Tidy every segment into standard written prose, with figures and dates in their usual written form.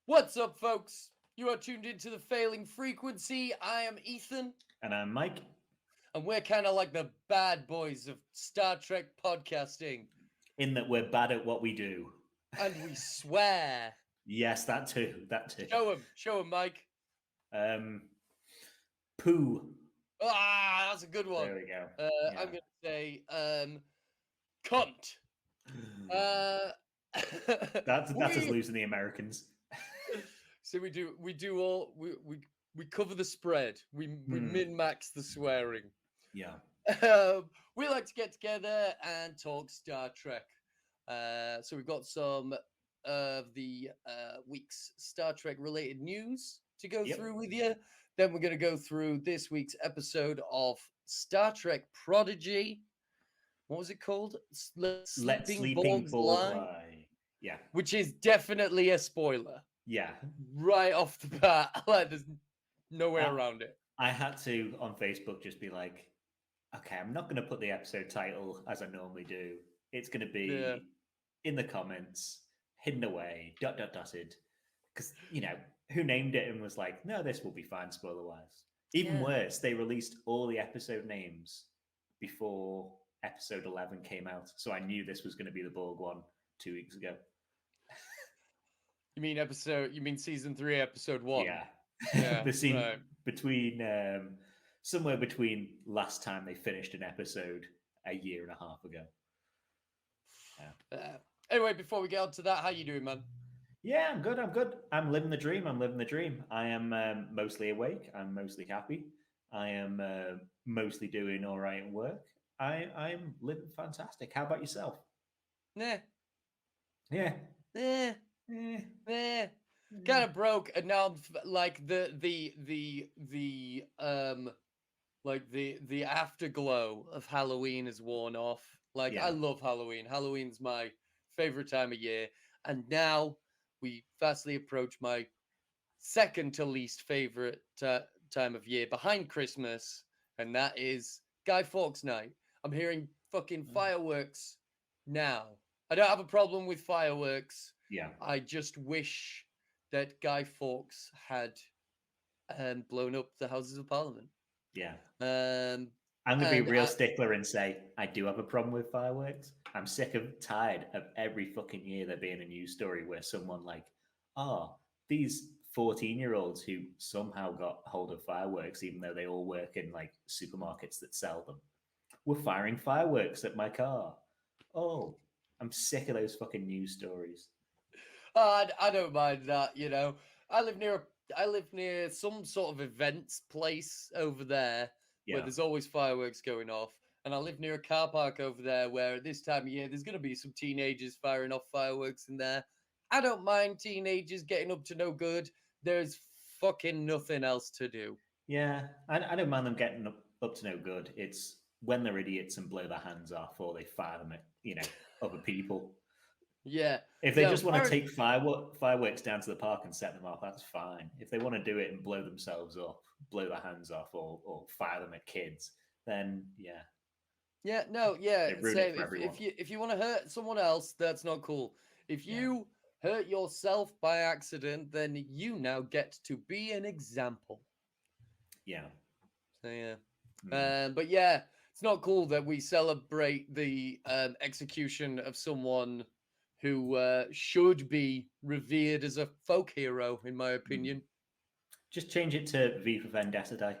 What's up, folks? You are tuned into the Failing Frequency. I am Ethan. And I'm Mike. And we're kind of like the bad boys of Star Trek podcasting. In that we're bad at what we do. And we swear. Yes, that too. Show him, Mike. Poo. That's a good one. There we go. I'm going to say, cunt. That's as loose in the Americans. So we cover the spread. We min-max the swearing. Yeah. We like to get together and talk Star Trek. So we've got some of the week's Star Trek related news to go through with you. Then we're going to go through this week's episode of Star Trek Prodigy. What was it called? Sleeping Borg's Lie. Yeah. Which is definitely a spoiler. Yeah. Right off the bat. Like, there's no way around it. I had to, on Facebook, just be like, okay, I'm not going to put the episode title as I normally do. It's going to be in the comments, hidden away, dotted. Because, who named it and was like, no, this will be fine, spoiler-wise. Even worse, they released all the episode names before episode 11 came out. So I knew this was going to be the Borg one 2 weeks ago. You mean season 3, episode 1? Yeah. The scene between, somewhere between last time they finished an episode a year and a half ago. Anyway, before we get on to that, how you doing, man? Yeah, I'm good. I'm living the dream. I am mostly awake. I'm mostly happy. I am mostly doing all right at work. I'm living fantastic. How about yourself? Nah. Yeah. Kind of broke, and now like the afterglow of Halloween is worn off. Like, I love Halloween. Halloween's my favorite time of year, and now we fastly approach my second to least favorite time of year behind Christmas, and that is Guy Fawkes Night. I'm hearing fucking fireworks now. I don't have a problem with fireworks. Yeah. I just wish that Guy Fawkes had blown up the Houses of Parliament. Yeah. I'm going to be a real stickler and say, I do have a problem with fireworks. I'm tired of every fucking year there being a news story where someone these 14-year-olds who somehow got hold of fireworks, even though they all work in like supermarkets that sell them, were firing fireworks at my car. Oh, I'm sick of those fucking news stories. I don't mind that, I live near some sort of events place over there where there's always fireworks going off. And I live near a car park over there where at this time of year, there's going to be some teenagers firing off fireworks in there. I don't mind teenagers getting up to no good. There's fucking nothing else to do. Yeah, I don't mind them getting up to no good. It's when they're idiots and blow their hands off or they fire them at, other people. Yeah. If they just want to take fireworks down to the park and set them off, that's fine. If they want to do it and blow themselves up, blow their hands off or fire them at kids, then yeah. Yeah, no, yeah. Same. If you want to hurt someone else, that's not cool. If you hurt yourself by accident, then you now get to be an example. Yeah. So yeah. But yeah, it's not cool that we celebrate the execution of someone who should be revered as a folk hero, in my opinion. Just change it to V for Vendetta Day.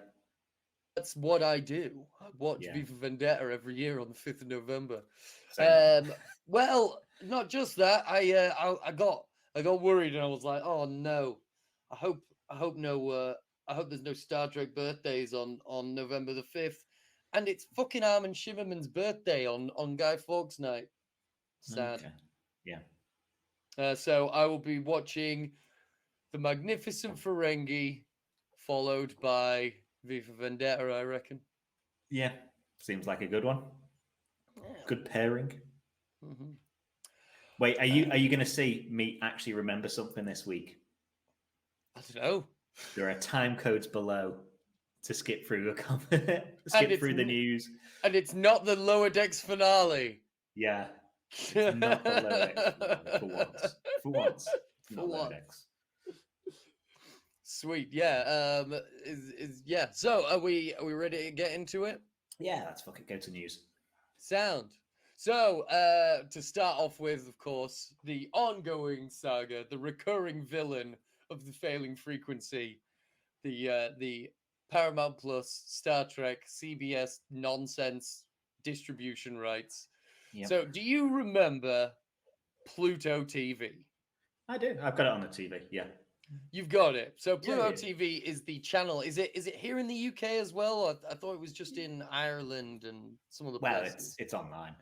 That's what I do. I watch V for Vendetta every year on the 5th of November. Well, not just that. I got worried and I was like, oh no, I hope there's no Star Trek birthdays on November the 5th. And it's fucking Armin Shimmerman's birthday on Guy Fawkes Night. Sad. Okay. Yeah. So I will be watching The Magnificent Ferengi, followed by V for Vendetta, I reckon. Yeah. Seems like a good one. Yeah. Good pairing. Mm-hmm. Wait, are you going to see me actually remember something this week? I don't know. There are time codes below to skip through the news. And it's not the Lower Decks finale. Yeah. It's not the Lower Decks finale for once. For once. Sweet. Yeah. Yeah. So are we ready to get into it? Yeah, let's fucking go to news. Sound. So, to start off with, of course, the ongoing saga, the recurring villain of the failing frequency, the Paramount Plus Star Trek CBS nonsense distribution rights. Yep. So, do you remember Pluto TV? I do. I've got it on the TV. Yeah. You've got it. So Pluto Yeah. TV is the channel. Is it here in the UK as well? I thought it was just in Ireland and some of the places. It's online.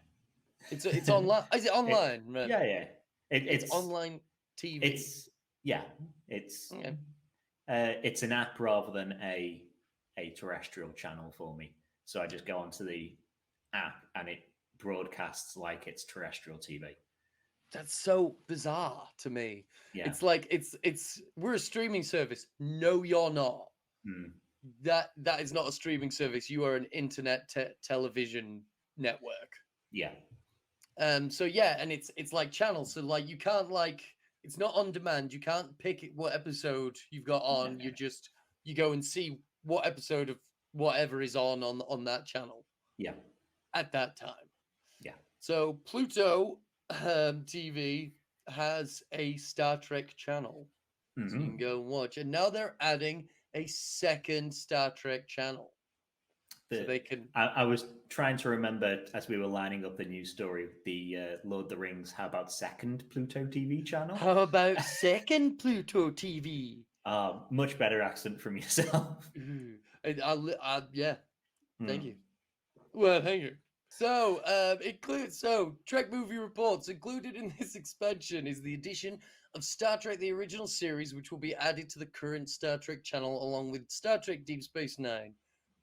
It's online. Is it online? Yeah. It's online TV. It's an app rather than a terrestrial channel for me. So I just go onto the app and it broadcasts like it's terrestrial TV. That's so bizarre to me. Yeah. It's like we're a streaming service. No, you're not. Mm. That is not a streaming service. You are an internet television network. Yeah. So yeah, and it's like channels. So like you can't it's not on demand. You can't pick what episode you've got on. No. You go and see what episode of whatever is on that channel. Yeah. At that time. Yeah. So Pluto TV has a Star Trek channel, so you can go and watch. And now they're adding a second Star Trek channel. So they can. I was trying to remember as we were lining up the news story, the Lord of the Rings. How about second Pluto TV channel? How about second Pluto TV? Much better accent from yourself. Yeah. Thank you. Well, thank you. So, Trek Movie Reports. Included in this expansion is the addition of Star Trek The Original Series, which will be added to the current Star Trek channel, along with Star Trek Deep Space Nine,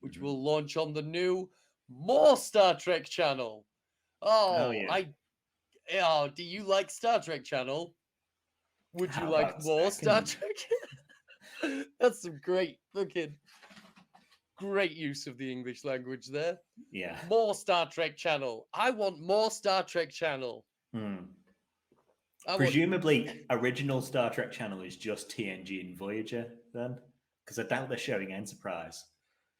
which will launch on the new More Star Trek channel. Oh, yeah. Do you like Star Trek channel? Would you like more Star Trek? That's some great use of the English language there. Yeah. More Star Trek channel. I want more Star Trek channel. Presumably, original Star Trek channel is just TNG and Voyager then? Because I doubt they're showing Enterprise.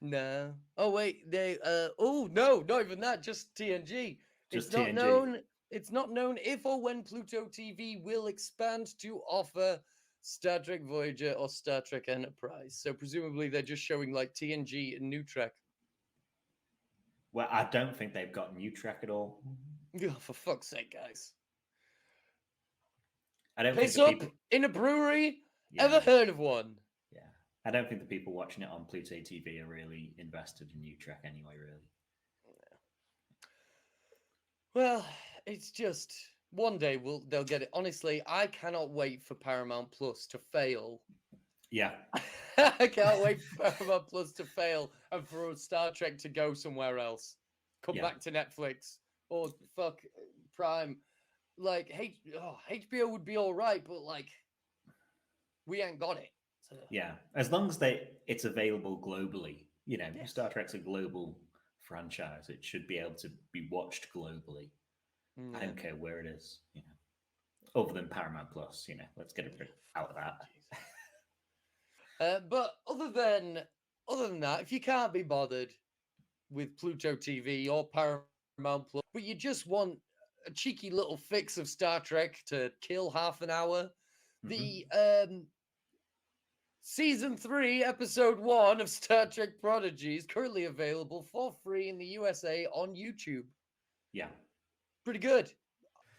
No. Oh, wait. No, not even that. Just TNG. Just TNG. It's not known if or when Pluto TV will expand to offer Star Trek Voyager or Star Trek Enterprise. So presumably they're just showing like TNG and New Trek. Well, I don't think they've got New Trek at all. Oh, for fuck's sake, guys. I don't Piss think up in a brewery? Yeah. Ever heard of one? Yeah. I don't think the people watching it on Pluto TV are really invested in New Trek anyway, really. Yeah. Well, it's just one day they'll get it. Honestly, I cannot wait for Paramount Plus to fail. Yeah. I can't wait for Paramount Plus to fail and for Star Trek to go somewhere else. Come back to Netflix or fuck Prime. Like, HBO would be all right, but like, we ain't got it. So. Yeah, as long as it's available globally, Star Trek's a global franchise. It should be able to be watched globally. I don't care where it is, other than Paramount Plus. Let's get it out of that. But other than that, if you can't be bothered with Pluto TV or Paramount Plus, but you just want a cheeky little fix of Star Trek to kill half an hour, the Season 3, Episode 1 of Star Trek Prodigy is currently available for free in the USA on YouTube. Yeah. Pretty good.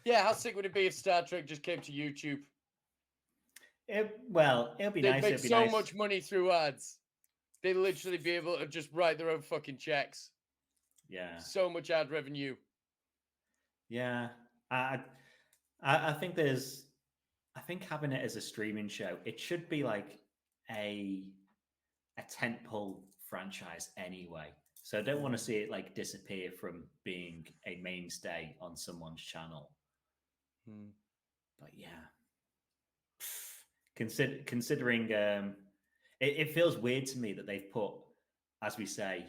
Yeah, how sick would it be if Star Trek just came to YouTube? It'll be nice. They'd make so much money through ads. They'd literally be able to just write their own fucking checks. Yeah. So much ad revenue. Yeah. I think having it as a streaming show, it should be like a tentpole franchise anyway. So I don't want to see it like disappear from being a mainstay on someone's channel. But yeah, considering it feels weird to me that they've put, as we say,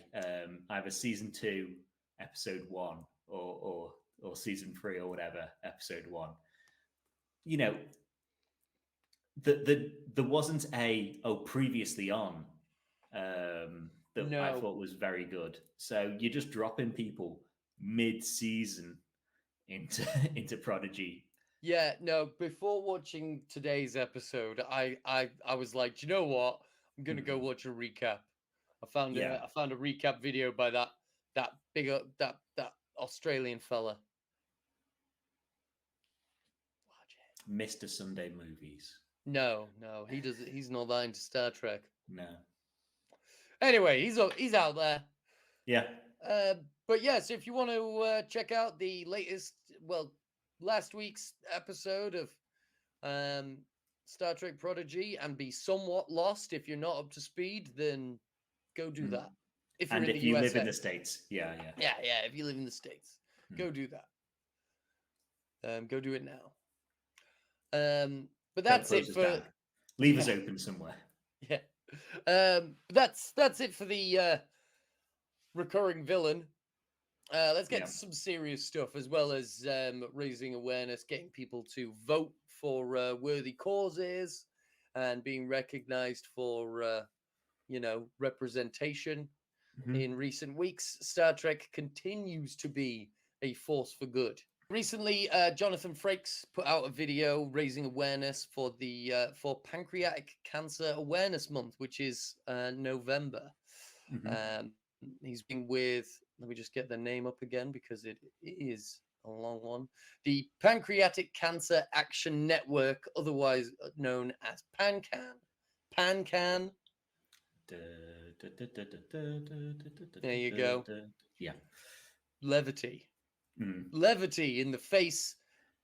either season 2, episode 1, or season 3 or whatever, episode 1. The there wasn't previously on that I thought was very good. So you're just dropping people mid-season into Prodigy. Yeah, no, before watching today's episode, I was like, do you know what? I'm gonna go watch a recap. I found a recap video by that Australian fella. Watch it. Mr. Sunday Movies. No, he's not that into Star Trek. No. Anyway, he's out there. Yeah. But yeah, so if you want to check out the last week's episode of Star Trek Prodigy and be somewhat lost if you're not up to speed, then go do that. If you're if you live in the States, yeah. If you live in the States, go do that. Go do it now. But that's it for. Leave us open somewhere. Yeah. That's it for the recurring villain. Let's get to some serious stuff, as well as raising awareness, getting people to vote for worthy causes, and being recognized for representation. In recent weeks, Star Trek continues to be a force for good. Recently, Jonathan Frakes put out a video raising awareness for for Pancreatic Cancer Awareness Month, which is November. He's been with, let me just get the name up again because it is a long one. The Pancreatic Cancer Action Network, otherwise known as PanCan. PanCan. There you go. Yeah. Levity. Levity in the face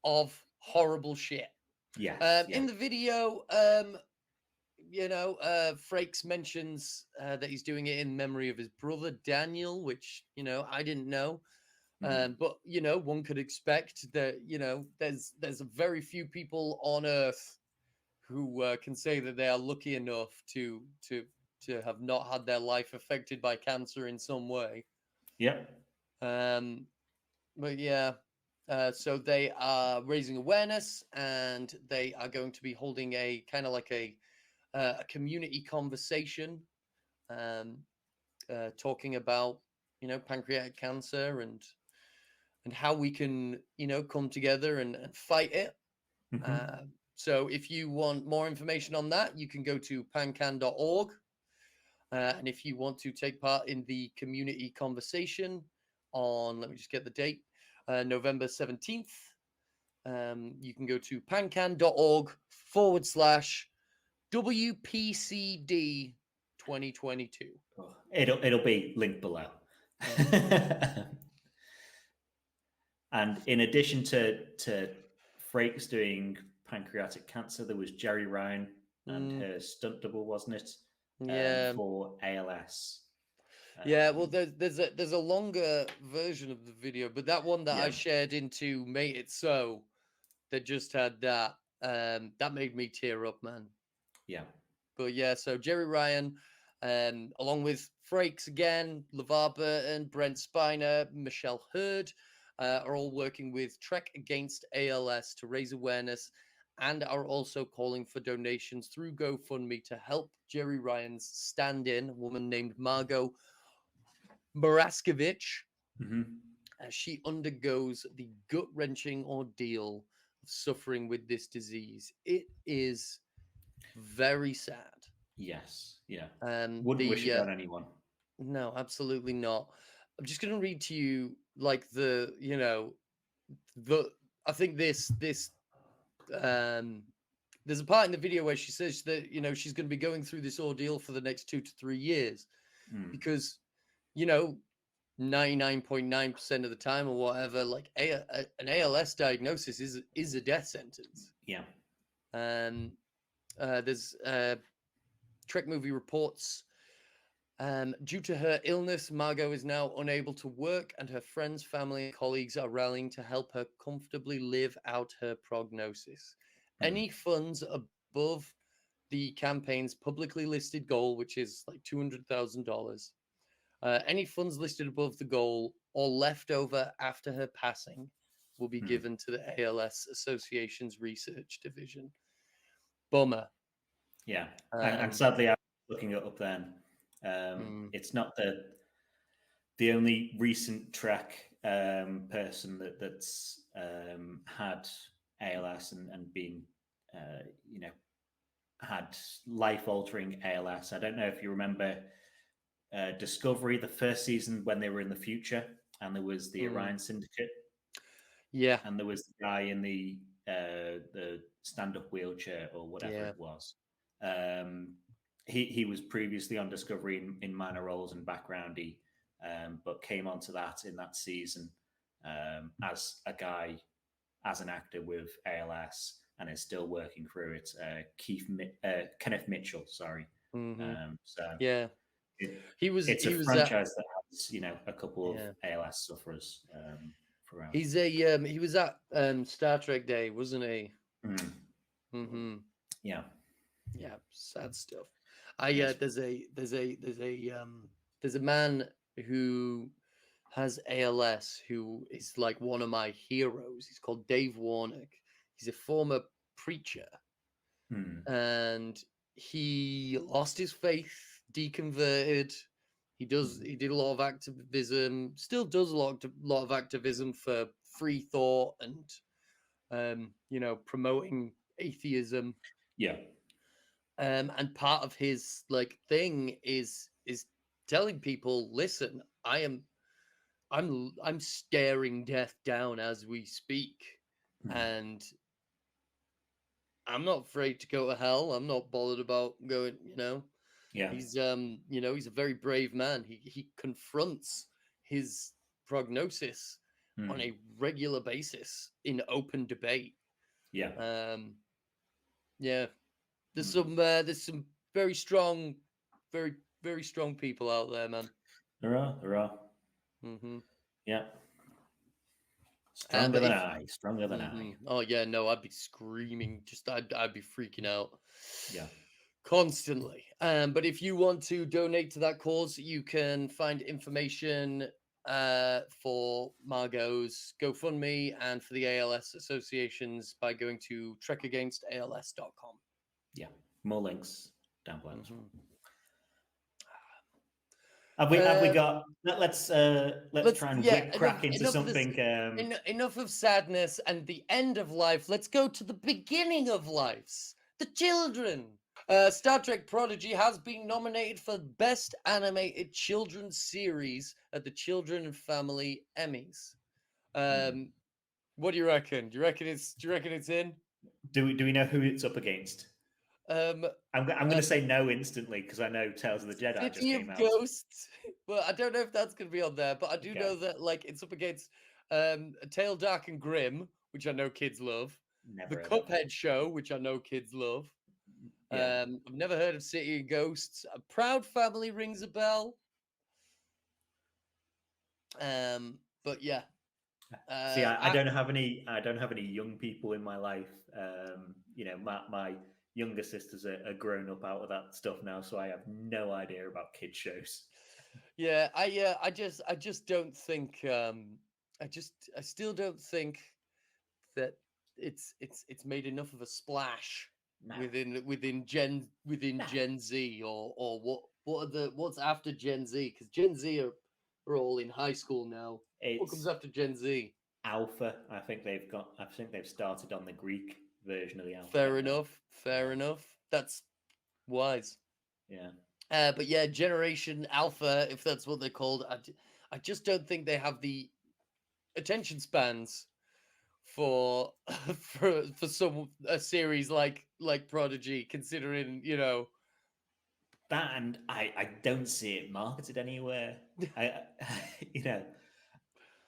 of horrible shit. Yeah. In the video, Frakes mentions that he's doing it in memory of his brother Daniel, which I didn't know. But one could expect that there's very few people on Earth who can say that they are lucky enough to have not had their life affected by cancer in some way. Yep. But yeah, so they are raising awareness, and they are going to be holding a kind of like a community conversation, talking about pancreatic cancer and how we can come together and fight it. So if you want more information on that, you can go to pancan.org. And if you want to take part in the community conversation on, let me just get the date, November 17th, you can go to pancan.org/WPCD 2022. It'll be linked below. And in addition to Frakes doing pancreatic cancer, there was Jerry Ryan and her stunt double, wasn't it? For ALS. Well, there's a longer version of the video, but that one that I shared into Mate It So, that just had that, that made me tear up, man. Yeah. But yeah, so Jerry Ryan, along with Frakes again, LeVar Burton, Brent Spiner, Michelle Hurd, are all working with Trek Against ALS to raise awareness, and are also calling for donations through GoFundMe to help Jerry Ryan's stand-in, a woman named Margot Moraskevich, as she undergoes the gut-wrenching ordeal of suffering with this disease. It is very sad. Yes, yeah. Wouldn't wish it on anyone. No, absolutely not. I'm just going to read to you, like, I think this there's a part in the video where she says that she's going to be going through this ordeal for the next 2 to 3 years, because 99.9% of the time or whatever, like an ALS diagnosis is a death sentence. Yeah. There's Trek movie reports, due to her illness, Margot is now unable to work, and her friends, family, and colleagues are rallying to help her comfortably live out her prognosis. Any funds above the campaign's publicly listed goal, which is like $200,000, any funds listed above the goal or left over after her passing will be given to the ALS Association's research division. Bummer. Yeah, and sadly, I was looking it up then. It's not the only recent Trek person that's had ALS and been, had life-altering ALS. I don't know if you remember Discovery, the first season when they were in the future, and there was the Orion Syndicate. Yeah, and there was the guy in the stand-up wheelchair or whatever it was. He was previously on Discovery in minor roles and backgroundy, but came onto that in that season as a guy, as an actor with ALS, and is still working through it. Kenneth Mitchell, sorry. yeah. It's a franchise that has, a couple of ALS sufferers throughout. He was at Star Trek Day, wasn't he? Yeah. Yeah, sad stuff. There's a man who has ALS who is like one of my heroes. He's called Dave Warnock. He's a former preacher, and he lost his faith, deconverted. He did a lot of activism, still does a lot of activism for free thought and promoting atheism. Yeah. And part of his like thing is telling people, listen, I'm staring death down as we speak, and I'm not afraid to go to hell. I'm not bothered about going, Yeah. He's he's a very brave man. He confronts his prognosis on a regular basis in open debate. Yeah. Yeah. There's some very strong, very, very strong people out there, man. There are. Yeah. Stronger than I. Oh yeah, no, I'd be screaming. I'd be freaking out. Yeah. Constantly. But if you want to donate to that cause, you can find information for Margot's GoFundMe and for the ALS associations by going to trekagainstals.com. Yeah, more links down below. Have we got? Let's try and crack into something. Enough of sadness and the end of life. Let's go to the beginning of lives. The children. Star Trek Prodigy has been nominated for Best Animated Children's Series at the Children and Family Emmys. What do you reckon? Do you reckon it's in? Do we know who it's up against? I'm going to say no instantly because I know Tales of the Jedi just came out. Ghosts. Well, I don't know if that's going to be on there, but I do know that like it's up against A Tale Dark and Grim, which I know kids love. The Cuphead Show, which I know kids love. Yeah. I've never heard of City of Ghosts. A Proud Family rings a bell. But yeah. See, I don't have any. I don't have any young people in my life. My younger sisters are grown up out of that stuff now, so I have no idea about kid shows. Yeah, I just don't think. I still don't think that it's made enough of a splash within Gen Z or what's after Gen Z, because Gen Z are all in high school now. What comes after Gen Z? Alpha. I think they've started on the Greek version of the alphabet. Fair enough. That's wise. Yeah. But yeah, Generation Alpha, if that's what they're called, I just don't think they have the attention spans for a series like Prodigy, considering that, and I don't see it marketed anywhere.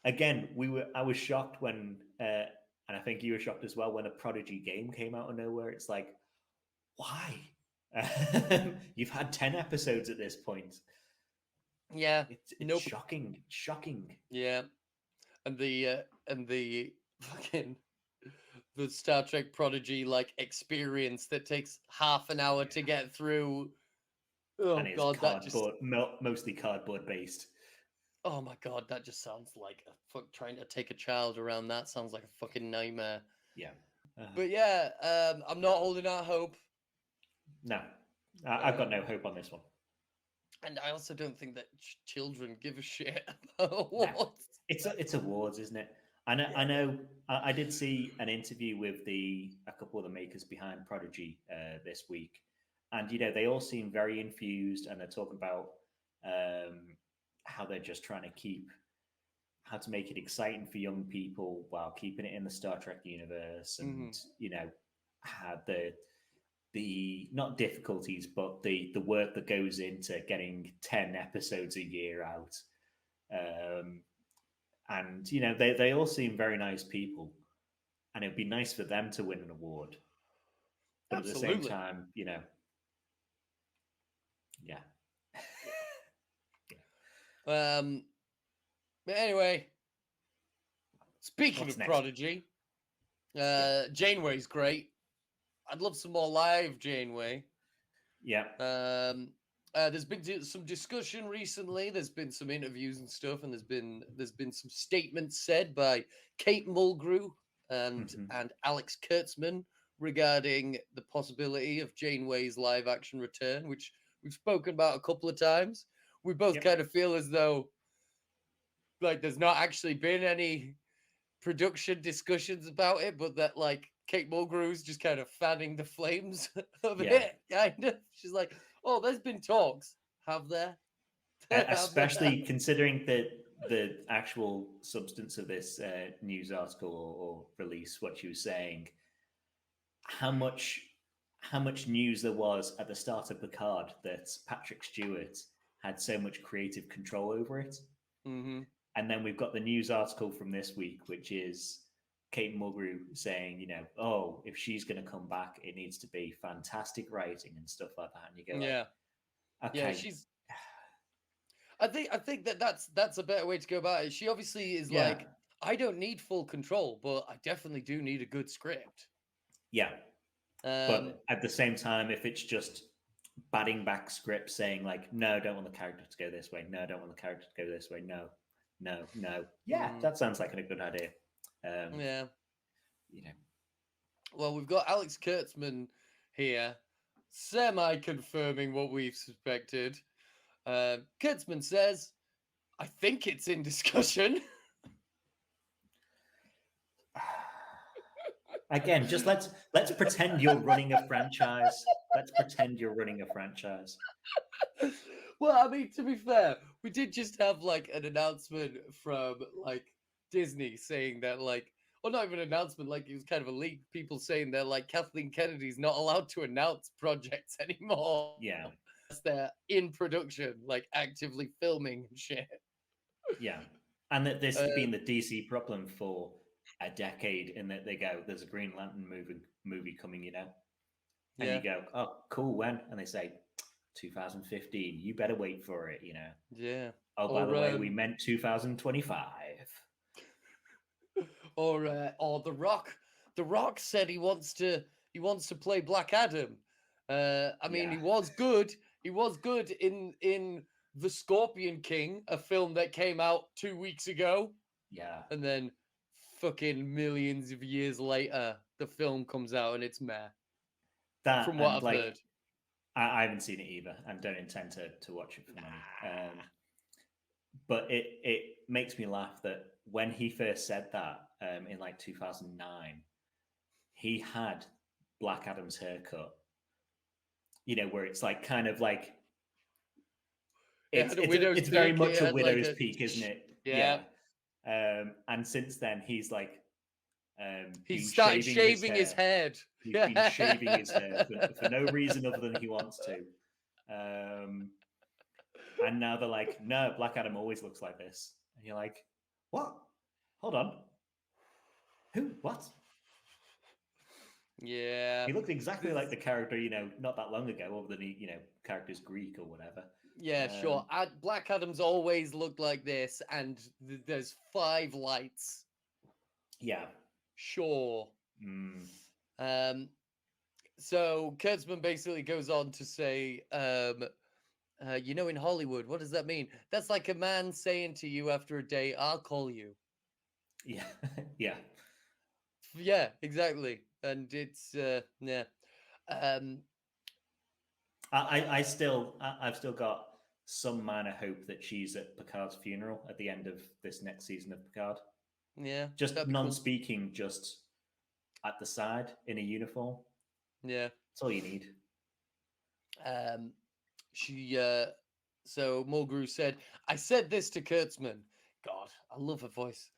Again, I was shocked when, and I think you were shocked as well when a Prodigy game came out of nowhere. It's like, why? You've had 10 episodes at this point. Yeah, it's shocking. Yeah, and the fucking the Star Trek Prodigy like experience that takes half an hour to get through. Oh and god, that just mostly cardboard based. Oh my god, that just sounds like trying to take a child around. That sounds like a fucking nightmare. Yeah. But yeah, I'm not holding out hope. No, I've got no hope on this one. And I also don't think that children give a shit about awards. No. It's awards, isn't it? I know. I did see an interview with a couple of the makers behind Prodigy this week, and they all seem very infused, and they're talking about how they're just trying to how to make it exciting for young people while keeping it in the Star Trek universe, and had the not difficulties, but the work that goes into getting 10 episodes a year out. And they all seem very nice people, and it'd be nice for them to win an award. But Absolutely. At the same time, yeah. But anyway, speaking of Prodigy, Janeway's great. I'd love some more live Janeway. Yeah. There's been some discussion recently. There's been some interviews and stuff, and there's been some statements said by Kate Mulgrew and Alex Kurtzman regarding the possibility of Janeway's live action return, which we've spoken about a couple of times. We both kind of feel as though like there's not actually been any production discussions about it, but that like Kate Mulgrew's just kind of fanning the flames of it, kind of. She's like, oh, there's been talks. Have there? Especially considering that the actual substance of this news article or release, what she was saying, how much news there was at the start of Picard that Patrick Stewart had so much creative control over it. Mm-hmm. And then we've got the news article from this week, which is Kate Mulgrew saying, oh, if she's going to come back, it needs to be fantastic writing and stuff like that. And you go, okay. Yeah, I think that's a better way to go about it. She obviously is like, I don't need full control, but I definitely do need a good script. Yeah. But at the same time, if it's just batting back scripts saying like, no, don't want the character to go this way. No, don't want the character to go this way. No. Yeah, that sounds like a good idea. Well, we've got Alex Kurtzman here, semi-confirming what we've suspected. Kurtzman says, I think it's in discussion. Again, just let's pretend you're running a franchise. Let's pretend you're running a franchise. Well, I mean, to be fair, we did just have like an announcement from like Disney saying that like, or not even an announcement, like it was kind of a leak. People saying that like Kathleen Kennedy's not allowed to announce projects anymore. Yeah, they're in production, like actively filming and shit. Yeah, and that this has been the DC problem for a decade, in that they go, "There's a Green Lantern movie coming," and you go, "Oh, cool, when?" And they say, 2015. You better wait for it, Yeah. Oh, by the way, we meant 2025. Or The Rock. The Rock said he wants to play Black Adam. I mean, he was good. He was good in The Scorpion King, a film that came out 2 weeks ago. Yeah. And then fucking millions of years later, the film comes out and it's meh. That, from what I've heard. I haven't seen it either and don't intend to watch it for money. But it makes me laugh that when he first said that in like 2009, he had Black Adam's haircut. Where it's like kind of like it's very much a widow's peak, isn't it? Yeah. And since then, he's like he started shaving his head. He's been shaving his hair for no reason other than he wants to. And now they're like, no, Black Adam always looks like this. And you're like, what? Hold on. Who? What? Yeah. He looked exactly like the character, not that long ago, other than he, character's Greek or whatever. Yeah, sure. Black Adam's always looked like this, and there's 5 lights. Yeah. Sure. So Kurtzman basically goes on to say, in Hollywood, what does that mean? That's like a man saying to you after a day, I'll call you. Yeah. Yeah. Yeah, exactly. And it's, I've still got some minor hope that she's at Picard's funeral at the end of this next season of Picard. Yeah, just non-speaking, cool. Just at the side in a uniform. Yeah, that's all you need. So Mulgrew said, "I said this to Kurtzman." God, I love her voice.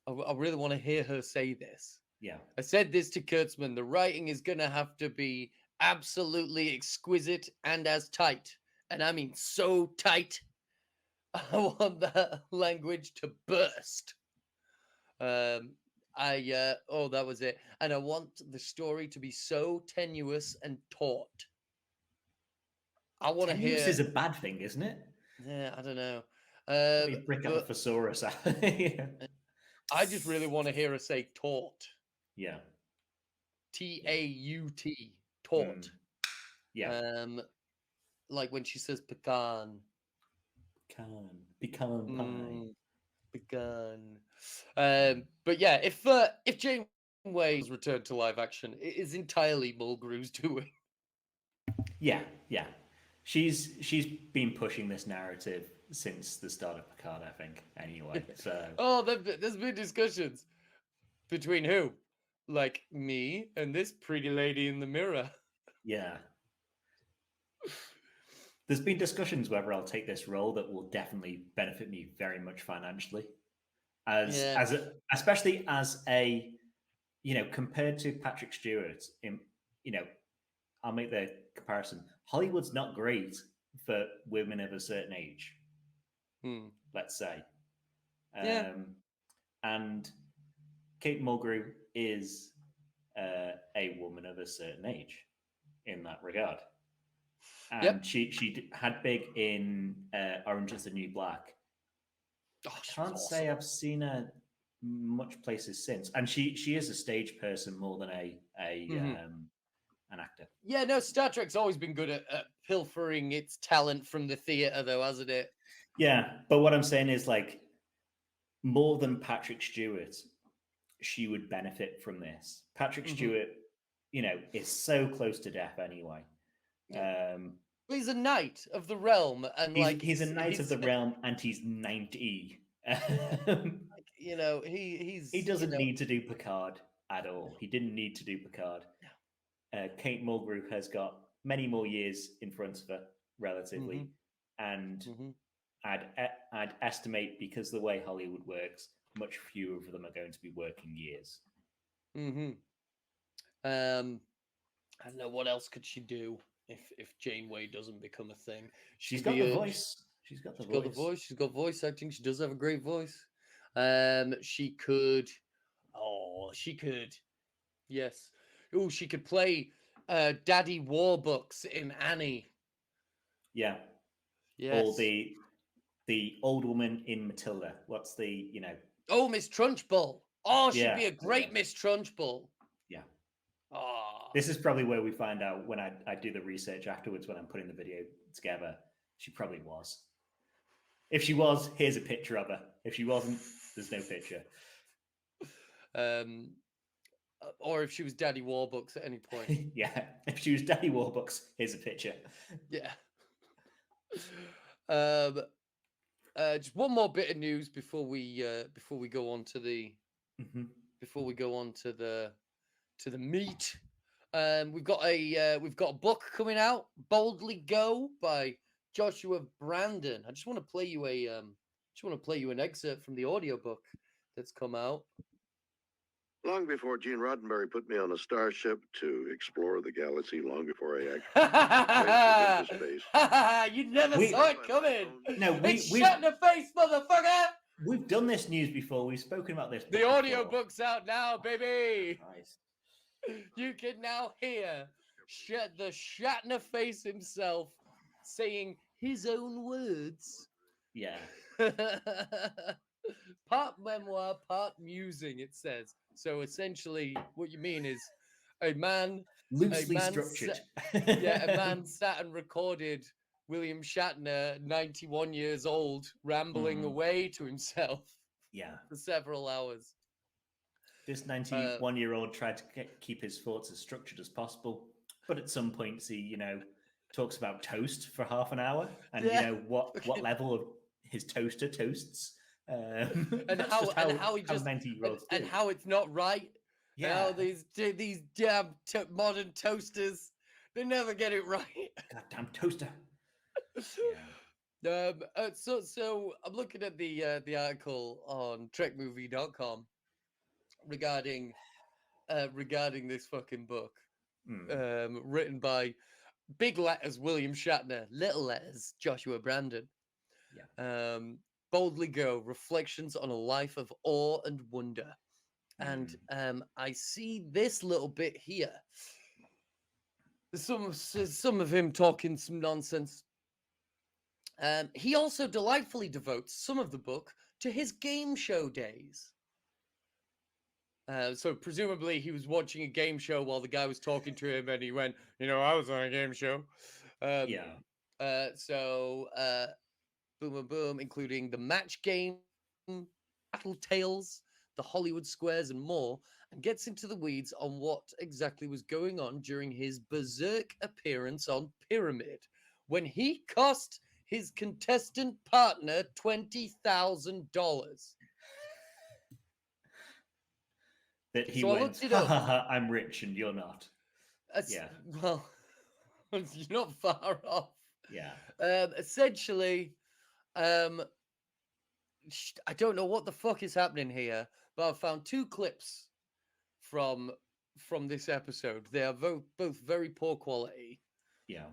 I really want to hear her say this. Yeah. I said this to Kurtzman. The writing is going to have to be absolutely exquisite and as tight. And I mean so tight. I want that language to burst. That was it. And I want the story to be so tenuous and taut. I want to hear. Tenuous is a bad thing, isn't it? Yeah, I don't know. Brick up a thesaurus. Yeah. I just really want to hear her say taut. Yeah. T-A-U-T. Taut. Yeah. Like when she says pecan. Pecan pie. Pecan. But yeah, if Janeway's return to live action, it is entirely Mulgrew's doing. Yeah. She's been pushing this narrative since the start of Picard, I think. Anyway, so there's been discussions between who, like me and this pretty lady in the mirror. Yeah. There's been discussions whether I'll take this role that will definitely benefit me very much financially, especially as a, compared to Patrick Stewart. I'll make the comparison. Hollywood's not great for women of a certain age. Let's say, and Kate Mulgrew is a woman of a certain age in that regard. And she had big in Orange is the New Black. Can't say I've seen her much places since. And she is a stage person more than an actor. Yeah, no, Star Trek's always been good at pilfering its talent from the theater, though, hasn't it? Yeah, but what I'm saying is, like, more than Patrick Stewart, she would benefit from this. Patrick Stewart, is so close to death anyway. He's a knight of the realm, and he's a knight of the realm, and he's 90. He doesn't need to do Picard at all. He didn't need to do Picard. Kate Mulgrew has got many more years in front of her, relatively, and I'd estimate, because the way Hollywood works, much fewer of them are going to be working years. I don't know, what else could she do if Janeway doesn't become a thing? She's got the voice. She's got the voice. She's got voice acting. She does have a great voice. She could. Yes. Oh, she could play Daddy Warbucks in Annie. Yeah. Yes. Or the old woman in Matilda. What's the, Oh, Miss Trunchbull. Oh, she'd be a great Miss Trunchbull. Yeah. Oh. This is probably where we find out when I do the research afterwards when I'm putting the video together. She probably was. If she was, here's a picture of her. If she wasn't, there's no picture. Or if she was Daddy Warbucks at any point. Yeah. If she was Daddy Warbucks, here's a picture. Yeah. Just one more bit of news before we go on to the to the meat. We've got a book coming out, Boldly Go, by Joshua Brandon. I just want to play you an excerpt from the audiobook that's come out. Long before Gene Roddenberry put me on a starship to explore the galaxy, long before I actually went into space. You never saw it coming. No, it's shut in the face, motherfucker. We've done this news before. We've spoken about this. The audiobook's out now, baby. Nice. You can now hear the Shatner face himself saying his own words. Yeah. Part memoir, part musing, it says. So essentially, what you mean is a man structured. A man sat and recorded William Shatner, 91 years old, rambling away to himself. Yeah. For several hours. This 91-year-old tried to keep his thoughts as structured as possible, but at some points he, talks about toast for half an hour, and Yeah. you know what level of his toaster toasts. And how he just 90-year-olds and do. how it's not right. Yeah, And how these damn modern toasters, they never get it right. goddamn toaster. Yeah. So I'm looking at the article on trekmovie.com regarding this fucking book, written by big letters William Shatner, little letters Joshua Brandon. Yeah. Boldly Go: Reflections on a Life of Awe and Wonder. And I see this little bit here. Some of him talking some nonsense. He also delightfully devotes some of the book to his game show days. So presumably he was watching a game show while the guy was talking to him, and he went, I was on a game show. So boom, boom, boom, including the Match Game, Battle Tales, the Hollywood Squares, and more, and gets into the weeds on what exactly was going on during his berserk appearance on Pyramid, when he cost his contestant partner $20,000. That he So went, ha ha ha, I'm rich and you're not. Well, you're not far off. Yeah. Essentially, I don't know what the fuck is happening here, but I've found two clips from this episode. They are both very poor quality. Yeah.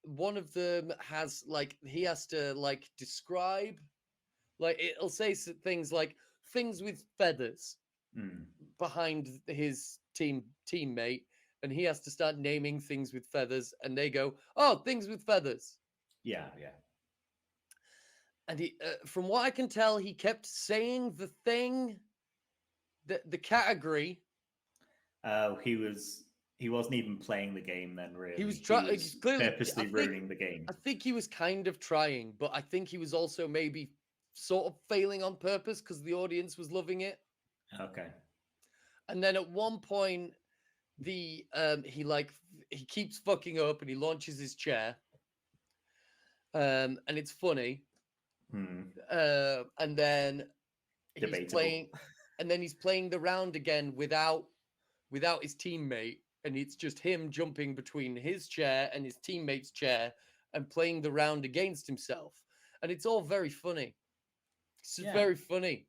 One of them has he has to describe, it'll say things like things with feathers behind his teammate, and he has to start naming things with feathers, and they go, "Oh, things with feathers." Yeah. And he, from what I can tell, he kept saying the thing, the category. Oh, he wasn't even playing the game then, really. He was clearly purposely ruining the game. I think he was kind of trying, but I think he was also maybe sort of failing on purpose because the audience was loving it. Okay. And then at one point, he keeps fucking up and he launches his chair. And it's funny. And then he's playing the round again without his teammate, and it's just him jumping between his chair and his teammate's chair and playing the round against himself, and it's all very funny. It's very funny.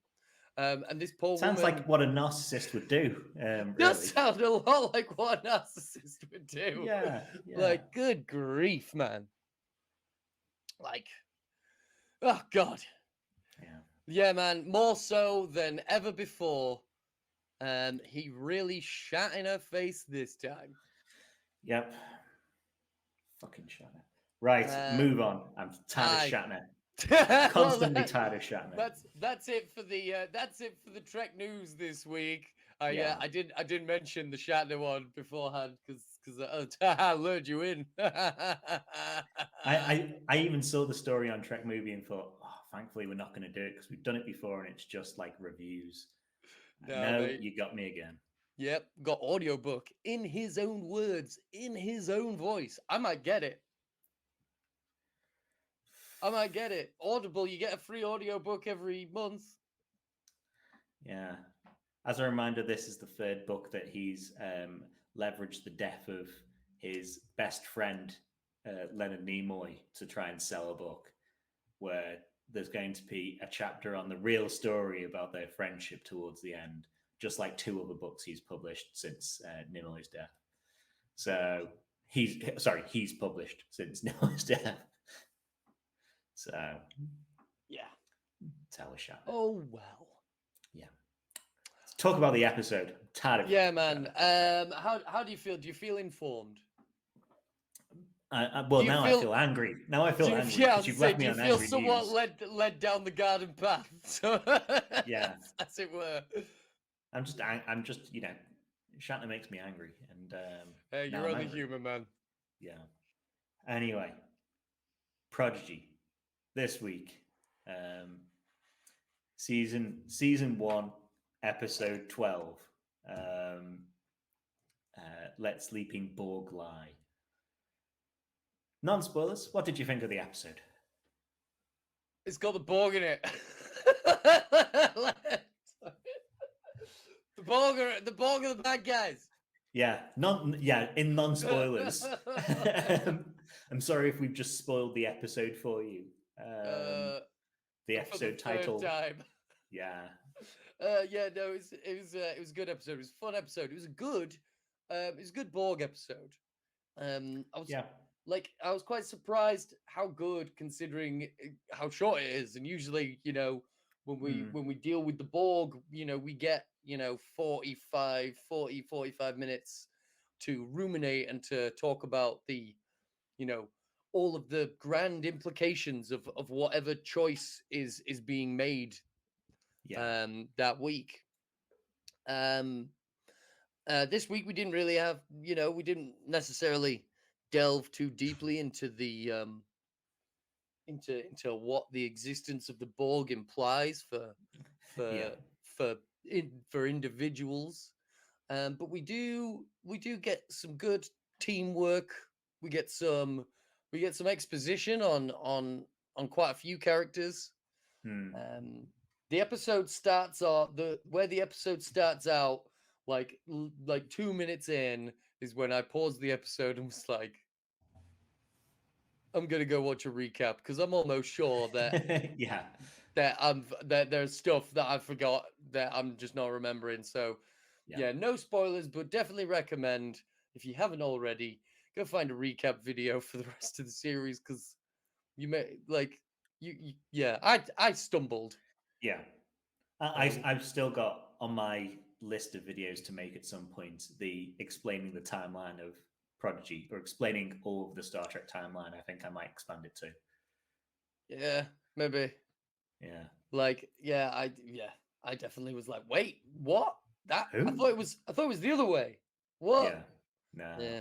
And this poor sounds woman, like what a narcissist would do. Does sound a lot like what a narcissist would do. Yeah. Like, good grief, man. Like, oh god. Yeah, man. More so than ever before. He really shat in her face this time. Yep. Fucking Shatner. Right, move on. I'm tired of Shatner. Constantly tired of Shatner. That's it for the Trek news this week. I didn't mention the Shatner one beforehand because I lured you in. I even saw the story on Trek Movie and thought, thankfully we're not going to do it because we've done it before and it's just like reviews. No, you got me again. Yep, got audiobook in his own words, in his own voice. I might get it. Audible, you get a free audiobook every month. Yeah. As a reminder, this is the third book that he's leveraged the death of his best friend, Leonard Nimoy, to try and sell a book where there's going to be a chapter on the real story about their friendship towards the end, just like two other books he's published since Nimoy's death. So he's published since Nimoy's death. So yeah, tell a shot. Oh well. Yeah. Let's talk about the episode. I'm tired of it. Man. How do you feel? Do you feel informed? Now I feel angry. Now I feel angry because you've left me on angry news. Do you feel somewhat led down the garden path? So yeah, as it were. I'm just Shatner makes me angry, and hey, you're only human, man. Yeah. Anyway, Prodigy this week, season 1, episode 12. Let Sleeping Borg Lie. Non-spoilers. What did you think of the episode? It's got the Borg in it. The Borg are the bad guys. Yeah, in non-spoilers. I'm sorry if we've just spoiled the episode for you. The episode title. Time. Yeah. Yeah, no, it was a good episode. It was a fun episode. It was a good Borg episode. I was quite surprised how good, considering how short it is. And usually, when we deal with the Borg, we get 45 minutes to ruminate and to talk about the all of the grand implications of whatever choice is being made that week. This week we didn't really have, we didn't necessarily delve too deeply into the into what the existence of the Borg implies for individuals. But we do get some good teamwork. We get some exposition on quite a few characters. The episode starts where the episode starts out, like 2 minutes in, is when I paused the episode and was like, I'm gonna go watch a recap, because I'm almost sure that that there's stuff that I forgot that I'm just not remembering. So yeah, no spoilers, but definitely recommend, if you haven't already, go find a recap video for the rest of the series, because you may I stumbled. Yeah. I've still got on my list of videos to make at some point the explaining the timeline of Prodigy, or explaining all of the Star Trek timeline. I think I might expand it to. Yeah, maybe. Yeah. I definitely was like, wait, what? That Who? I thought it was the other way. What? Yeah. No.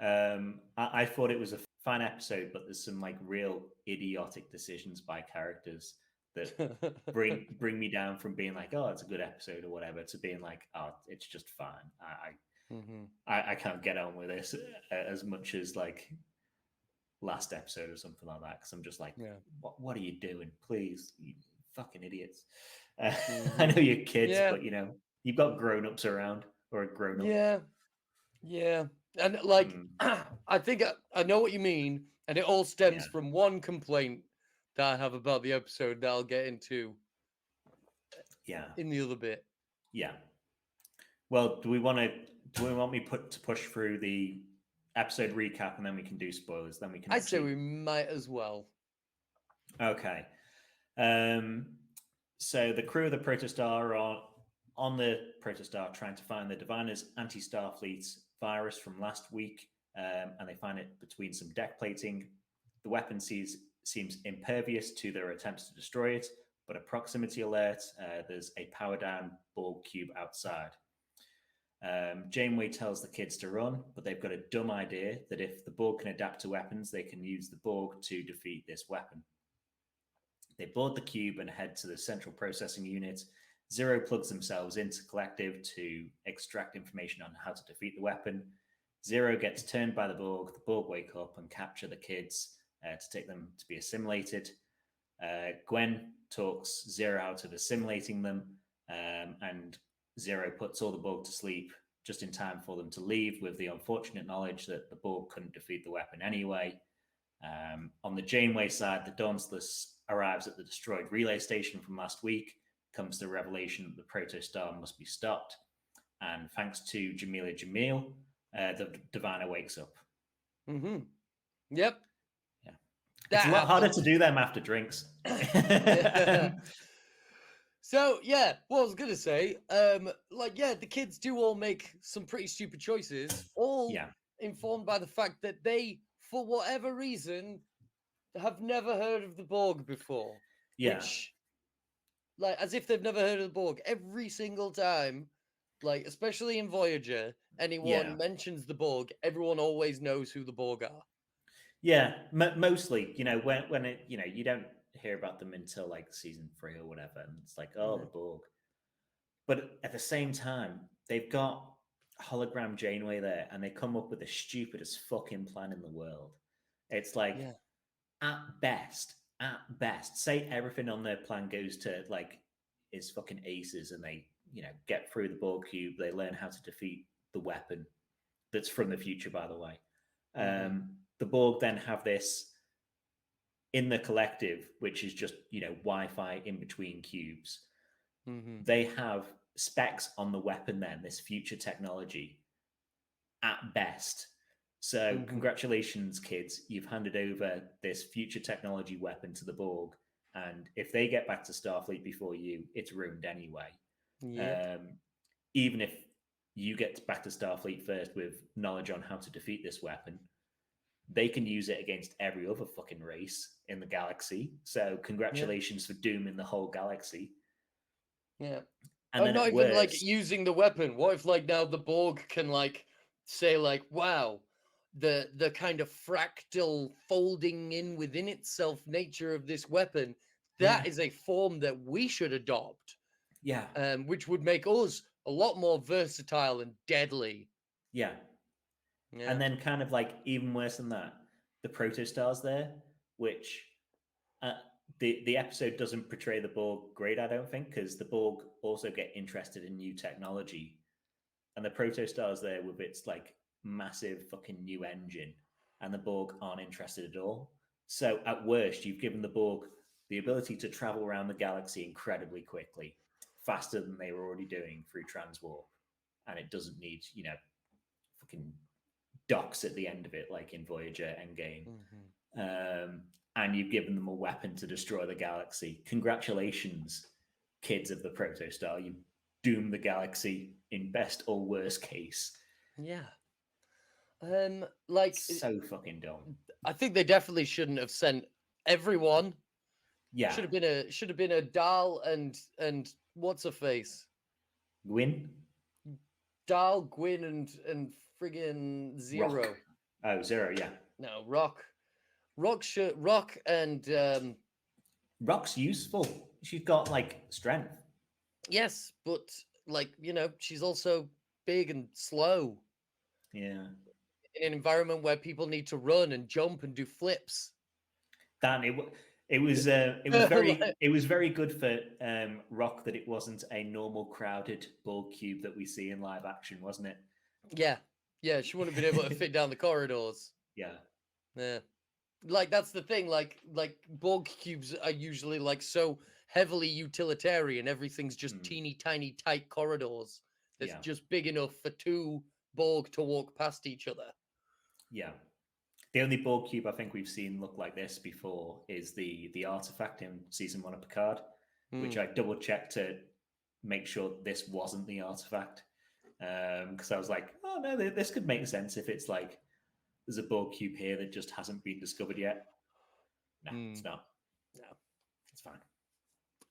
Yeah. I thought it was a fun episode, but there's some real idiotic decisions by characters that bring me down from being like, oh, it's a good episode or whatever, to being like, oh, it's just fine. I can't get on with this as much as last episode or something like that, because I'm just like, what are you doing? Please, you fucking idiots. I know you're kids, but you've got grown-ups around, or a grown-up. Yeah. And I think I know what you mean, and it all stems from one complaint that I have about the episode that I'll get into in the other bit. Yeah. Well, do we want me to push through the episode recap, and then we can do spoilers? Then we can. I say we might as well. Okay. So the crew of the Protostar are on the Protostar trying to find the Diviner's anti-Starfleet virus from last week, and they find it between some deck plating. The weapon seems impervious to their attempts to destroy it, but a proximity alert, there's a power-down Borg cube outside. Janeway tells the kids to run, but they've got a dumb idea that if the Borg can adapt to weapons, they can use the Borg to defeat this weapon. They board the cube and head to the central processing unit. Zero plugs themselves into Collective to extract information on how to defeat the weapon. Zero gets turned by the Borg wake up and capture the kids to take them to be assimilated. Gwen talks Zero out of assimilating them, and Zero puts all the Borg to sleep just in time for them to leave, with the unfortunate knowledge that the Borg couldn't defeat the weapon anyway. On the Janeway side, the Dauntless arrives at the destroyed relay station from last week, comes the revelation that the Protostar must be stopped, and thanks to Jamil, the Diviner wakes up. Mm-hmm. Yep. Yeah. It's a lot harder to do them after drinks. So, yeah, what I was going to say, the kids do all make some pretty stupid choices, all informed by the fact that they, for whatever reason, have never heard of the Borg before. Yeah. Which, as if they've never heard of the Borg. Every single time, especially in Voyager, anyone mentions the Borg, everyone always knows who the Borg are. Yeah, mostly, when it, you don't hear about them until season 3 or whatever, and it's the Borg. But at the same time, they've got hologram Janeway there, and they come up with the stupidest fucking plan in the world. It's like, at best, say everything on their plan goes to like is fucking aces, and they get through the Borg cube. They learn how to defeat the weapon that's from the future, by the way. The Borg then have this in the collective, which is just Wi-Fi in between cubes. They have specs on the weapon then, this future technology, at best. So congratulations, kids. You've handed over this future technology weapon to the Borg. And if they get back to Starfleet before you, it's ruined anyway. Even if you get back to Starfleet first with knowledge on how to defeat this weapon, they can use it against every other fucking race in the galaxy. So congratulations for dooming the whole galaxy. Yeah. And then not even like using the weapon. What if like now the Borg can like say like, wow, the kind of fractal folding in within itself nature of this weapon, that is a form that we should adopt. Which would make us a lot more versatile and deadly. And then kind of like even worse than that, the protostars there, which the episode doesn't portray the Borg great, I don't think, because the Borg also get interested in new technology. And the protostars there with its like massive fucking new engine, and the Borg aren't interested at all. So at worst, you've given the Borg the ability to travel around the galaxy incredibly quickly, faster than they were already doing through transwarp. And it doesn't need, fucking docks at the end of it, like in Voyager Endgame. And you've given them a weapon to destroy the galaxy. Congratulations, kids of the protostar. You doom the galaxy in best or worst case. Like so fucking dumb. I think they definitely shouldn't have sent everyone. Should have been a Dal and what's her face? Gwyn? Dal, Gwyn, and friggin' Zero. Rock. Oh, Zero, yeah. No, Rock. Rock and Rock's useful. She's got like strength. Yes, but like, she's also big and slow. Yeah. In an environment where people need to run and jump and do flips. Dan, it was very good for Rock that it wasn't a normal crowded Borg cube that we see in live action, wasn't it? Yeah, she wouldn't have been able to fit down the corridors. Yeah. Like that's the thing, like Borg cubes are usually like so heavily utilitarian. Everything's just teeny tiny tight corridors that's just big enough for two Borg to walk past each other. The only Borg cube I think we've seen look like this before is the artifact in season 1 of Picard, which I double checked to make sure this wasn't the artifact, because I was like, oh no, this could make sense if it's like there's a Borg cube here that just hasn't been discovered yet. No, it's not. No, it's fine.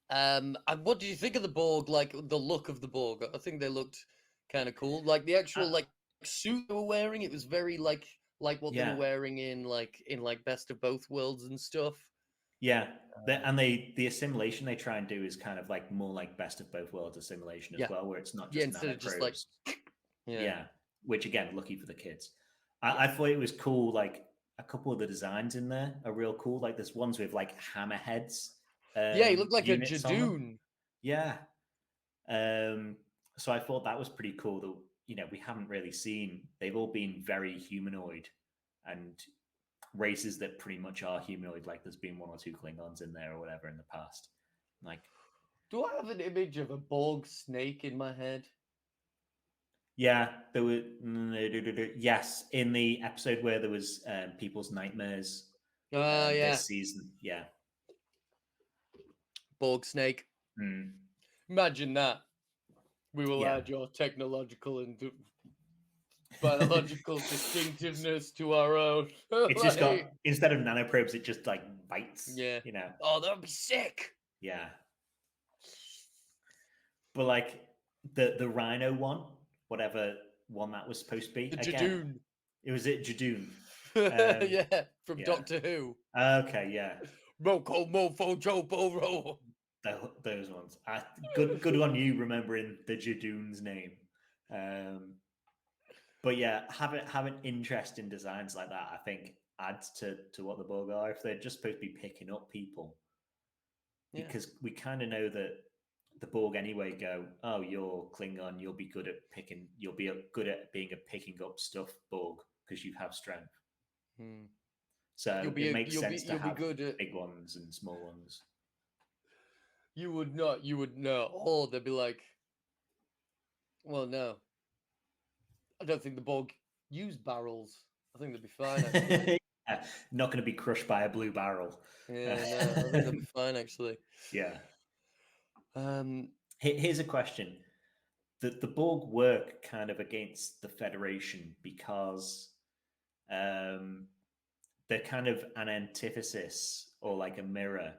And what did you think of the Borg? Like the look of the Borg? I think they looked kind of cool. Like the actual like suit they were wearing, it was very like what they were wearing in Best of Both Worlds and stuff. And the assimilation they try and do is kind of like more like Best of Both Worlds assimilation as well, where it's not just instead of just like which again, lucky for the kids. I thought it was cool. Like a couple of the designs in there are real cool. Like there's ones with like hammerheads. He looked like a Jadoon. So I thought that was pretty cool that we haven't really seen. They've all been very humanoid and races that pretty much are humanoid. Like there's been 1 or 2 Klingons in there or whatever in the past. Like, do I have an image of a Borg snake in my head? Yeah, there were. Yes, in the episode where there was people's nightmares. This season, Borg snake. Imagine that. We will add your technological and biological distinctiveness to our own. It's just got, instead of nanoprobes, it just like bites. Oh, that would be sick. But like the Rhino one, whatever one that was supposed to be. The Jadoon. It was Jadoon. From Doctor Who. Okay, Roko Mofo Jobo. Those ones. Good on you remembering the Jadoon's name. But yeah, having interesting designs like that, I think, adds to what the Borg are. If they're just supposed to be picking up people, because we kind of know that the Borg anyway go, oh, you're Klingon, you'll be good at good at being a picking up stuff Borg because you have strength. So it makes sense to have good at big ones and small ones. You would know. Oh, they'd be like, well, no. I don't think the Borg use barrels. I think they'd be fine, actually. Not going to be crushed by a blue barrel. Yeah, no, I think they'll be fine, actually. Yeah. Here's a question. The Borg work kind of against the Federation because they're kind of an antithesis or like a mirror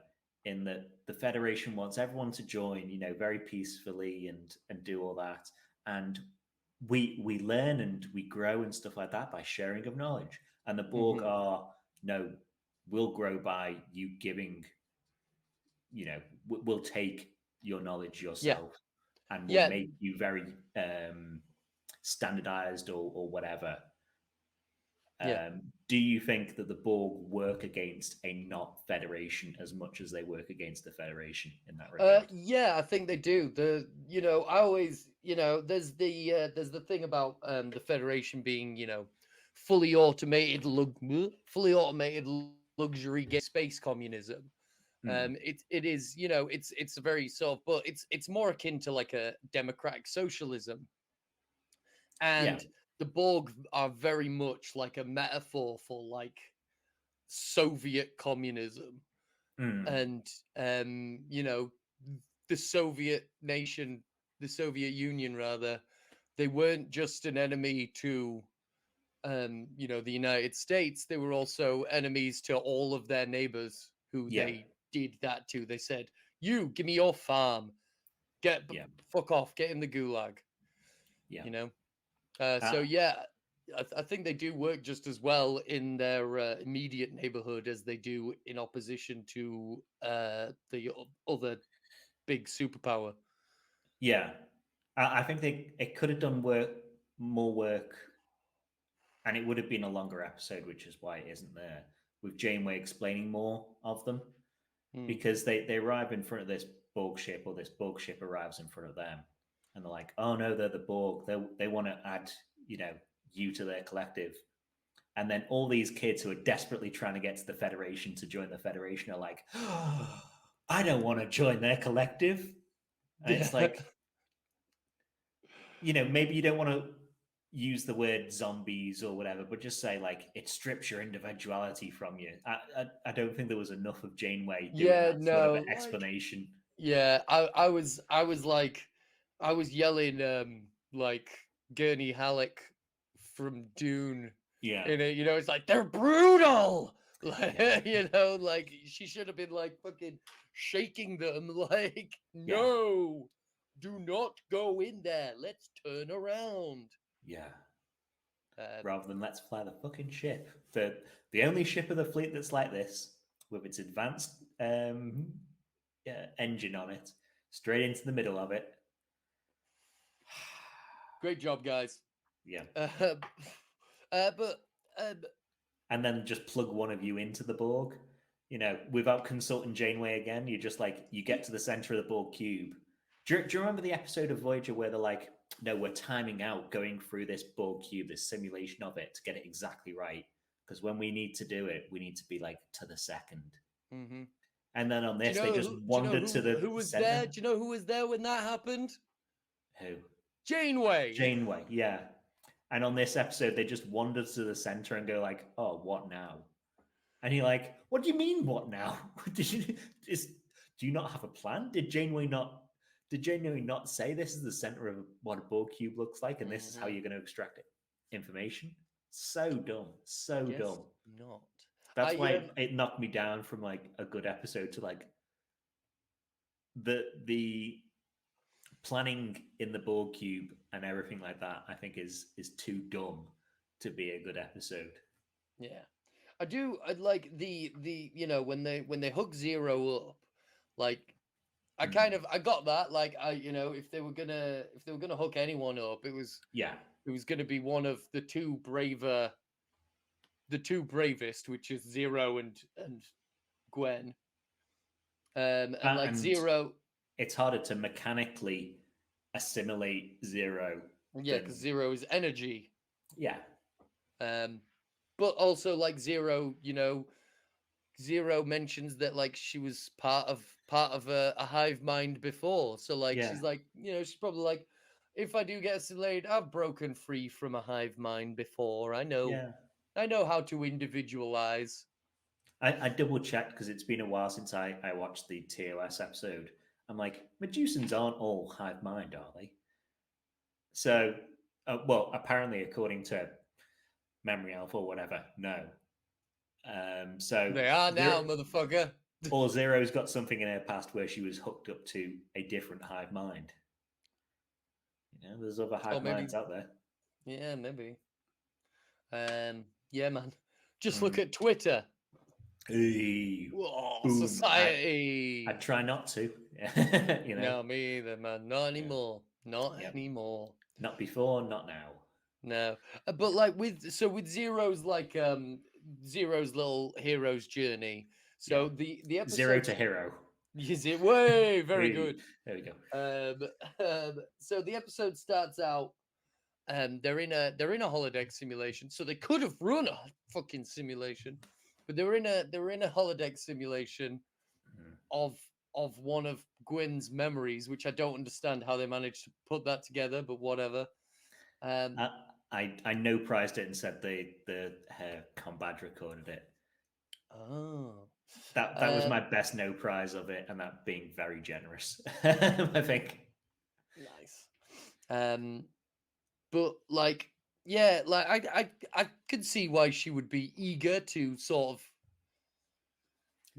in that the Federation wants everyone to join, very peacefully and do all that. And we learn and we grow and stuff like that by sharing of knowledge. And the Borg are, no, we'll grow by you giving, we'll take your knowledge yourself and we'll make you very standardized or whatever. Do you think that the Borg work against a not Federation as much as they work against the Federation in that regard? Yeah, I think they do. I always, there's the thing about the Federation being, fully automated luxury space communism. It is, it's a very but it's more akin to like a democratic socialism. And the Borg are very much like a metaphor for like Soviet communism. And the Soviet nation, the Soviet Union rather, they weren't just an enemy to the United States. They were also enemies to all of their neighbors who they did that to. They said, you give me your farm, fuck off, get in the gulag. I think they do work just as well in their immediate neighborhood as they do in opposition to the other big superpower. Yeah, I think it could have done more work, and it would have been a longer episode, which is why it isn't there, with Janeway explaining more of them, because they arrive in front of this Borg ship, or this Borg ship arrives in front of them, and they're like, oh no, they're the Borg. They want to add, you to their collective. And then all these kids who are desperately trying to get to the Federation to join the Federation are like, oh, I don't want to join their collective. And it's like, maybe you don't want to use the word zombies or whatever, but just say like it strips your individuality from you. I don't think there was enough of Janeway doing that sort of an explanation. I was yelling like Gurney Halleck from Dune. It's like they're brutal. Like, like she should have been like fucking shaking them like, no, do not go in there. Let's turn around. Rather than let's fly the fucking ship. The only ship of the fleet that's like this, with its advanced engine on it, straight into the middle of it. Great job, guys. And then just plug one of you into the Borg, without consulting Janeway again. You're just like, you get to the center of the Borg cube. Do you remember the episode of Voyager where they're like, no, we're timing out going through this Borg cube, this simulation of it to get it exactly right. Because when we need to do it, we need to be like to the second. And then on this, they just wandered to the who was center. there? Do you know who was there when that happened? Who? Janeway, yeah. And on this episode, they just wandered to the center and go like, oh, what now? And you're like, what do you mean, what now? Do you not have a plan? Did Janeway not say this is the center of what a Borg cube looks like, and this is how you're going to extract information? So dumb. Dumb. Not. That's why it knocked me down from like a good episode to like the planning in the Borg cube and everything like that. I think is too dumb to be a good episode. Yeah, I do. I'd like the when they hook Zero up, like I got that. Like if they were gonna hook anyone up, it was who's going to be one of the two bravest, which is Zero and Gwen. And like Zero, it's harder to mechanically assimilate Zero. Yeah, because Zero is energy. Yeah. But also like Zero, Zero mentions that like she was part of a hive mind before. So like she's like, she's probably like, if I do get assimilated, I've broken free from a hive mind before. I know how to individualize. I double checked because it's been a while since I watched the TOS episode. I'm like, Medusans aren't all hive mind, are they? So, well, apparently, according to Memory Alpha or whatever, no. So they are now, motherfucker. Or Zero's got something in her past where she was hooked up to a different hive mind. There's other hive minds out there. Yeah, maybe. Yeah, man. Just look at Twitter. Hey, society. I try not to. No, me either, man. Not anymore. Not anymore. Not before, not now. No, but like with Zero's like Zero's little hero's journey. So the episode Zero to hero. Is it way very good? There we go. So the episode starts out. They're in a holodeck simulation. So they could have run a fucking simulation, but they were in a holodeck simulation of one of Gwen's memories, which I don't understand how they managed to put that together, but whatever. I no prized it and said the Combad recorded it. Oh, that was my best no prize of it, and that being very generous. I think. Nice. But like, yeah, like I could see why she would be eager to sort of,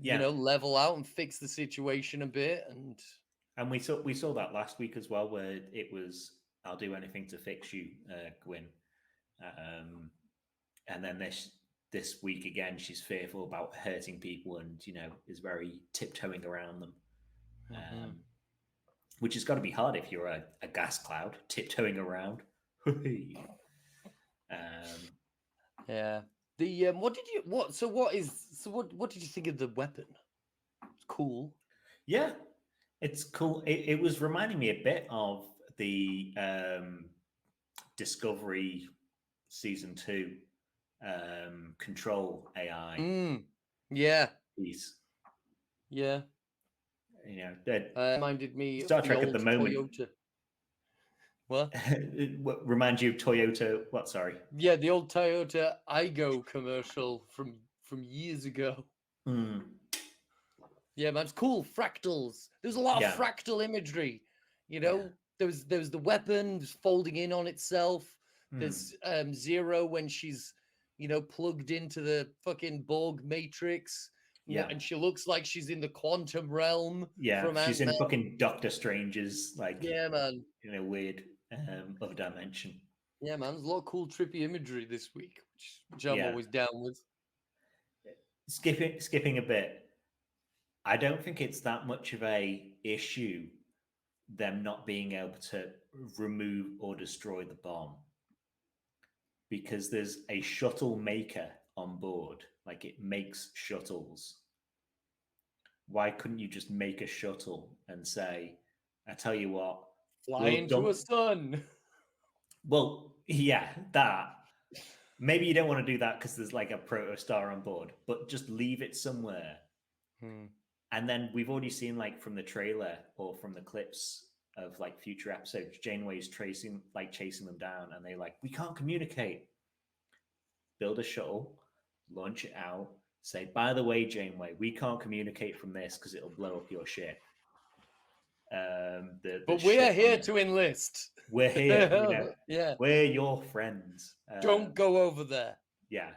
level out and fix the situation a bit, and we saw that last week as well, where it was, I'll do anything to fix you, Gwyn. And then this week again, she's fearful about hurting people and, is very tiptoeing around them. Which has got to be hard if you're a gas cloud tiptoeing around. Yeah. The what did you think of the weapon? It's cool. Yeah, it's cool. It was reminding me a bit of the Discovery season 2 control AI. Yeah. Piece. Yeah. That reminded me Star Trek at the moment. Toyota. What? What reminds you of Toyota? What? Sorry. Yeah, the old Toyota Igo commercial from years ago. Yeah, man, it's cool. Fractals. There's a lot of fractal imagery. There was the weapon folding in on itself. There's Zero when she's plugged into the fucking Borg matrix. Yeah, and she looks like she's in the quantum realm. Yeah, she's in fucking Doctor Strange's man, in a weird other dimension. Yeah, man, there's a lot of cool trippy imagery this week, which I'm always down with. Skipping a bit, I don't think it's that much of a issue them not being able to remove or destroy the bomb, because there's a shuttle maker on board. Like, it makes shuttles. Why couldn't you just make a shuttle and say, I tell you what, fly into a sun? Well, yeah, that. Maybe you don't want to do that because there's like a protostar on board, but just leave it somewhere. And then we've already seen, like, from the trailer or from the clips of like future episodes, Janeway's chasing them down, and they we can't communicate. Build a shuttle, launch it out, say, by the way, Janeway, we can't communicate from this because it'll blow up your ship. But we're here to enlist. We're here, yeah. We're your friends. Don't go over there. Yeah.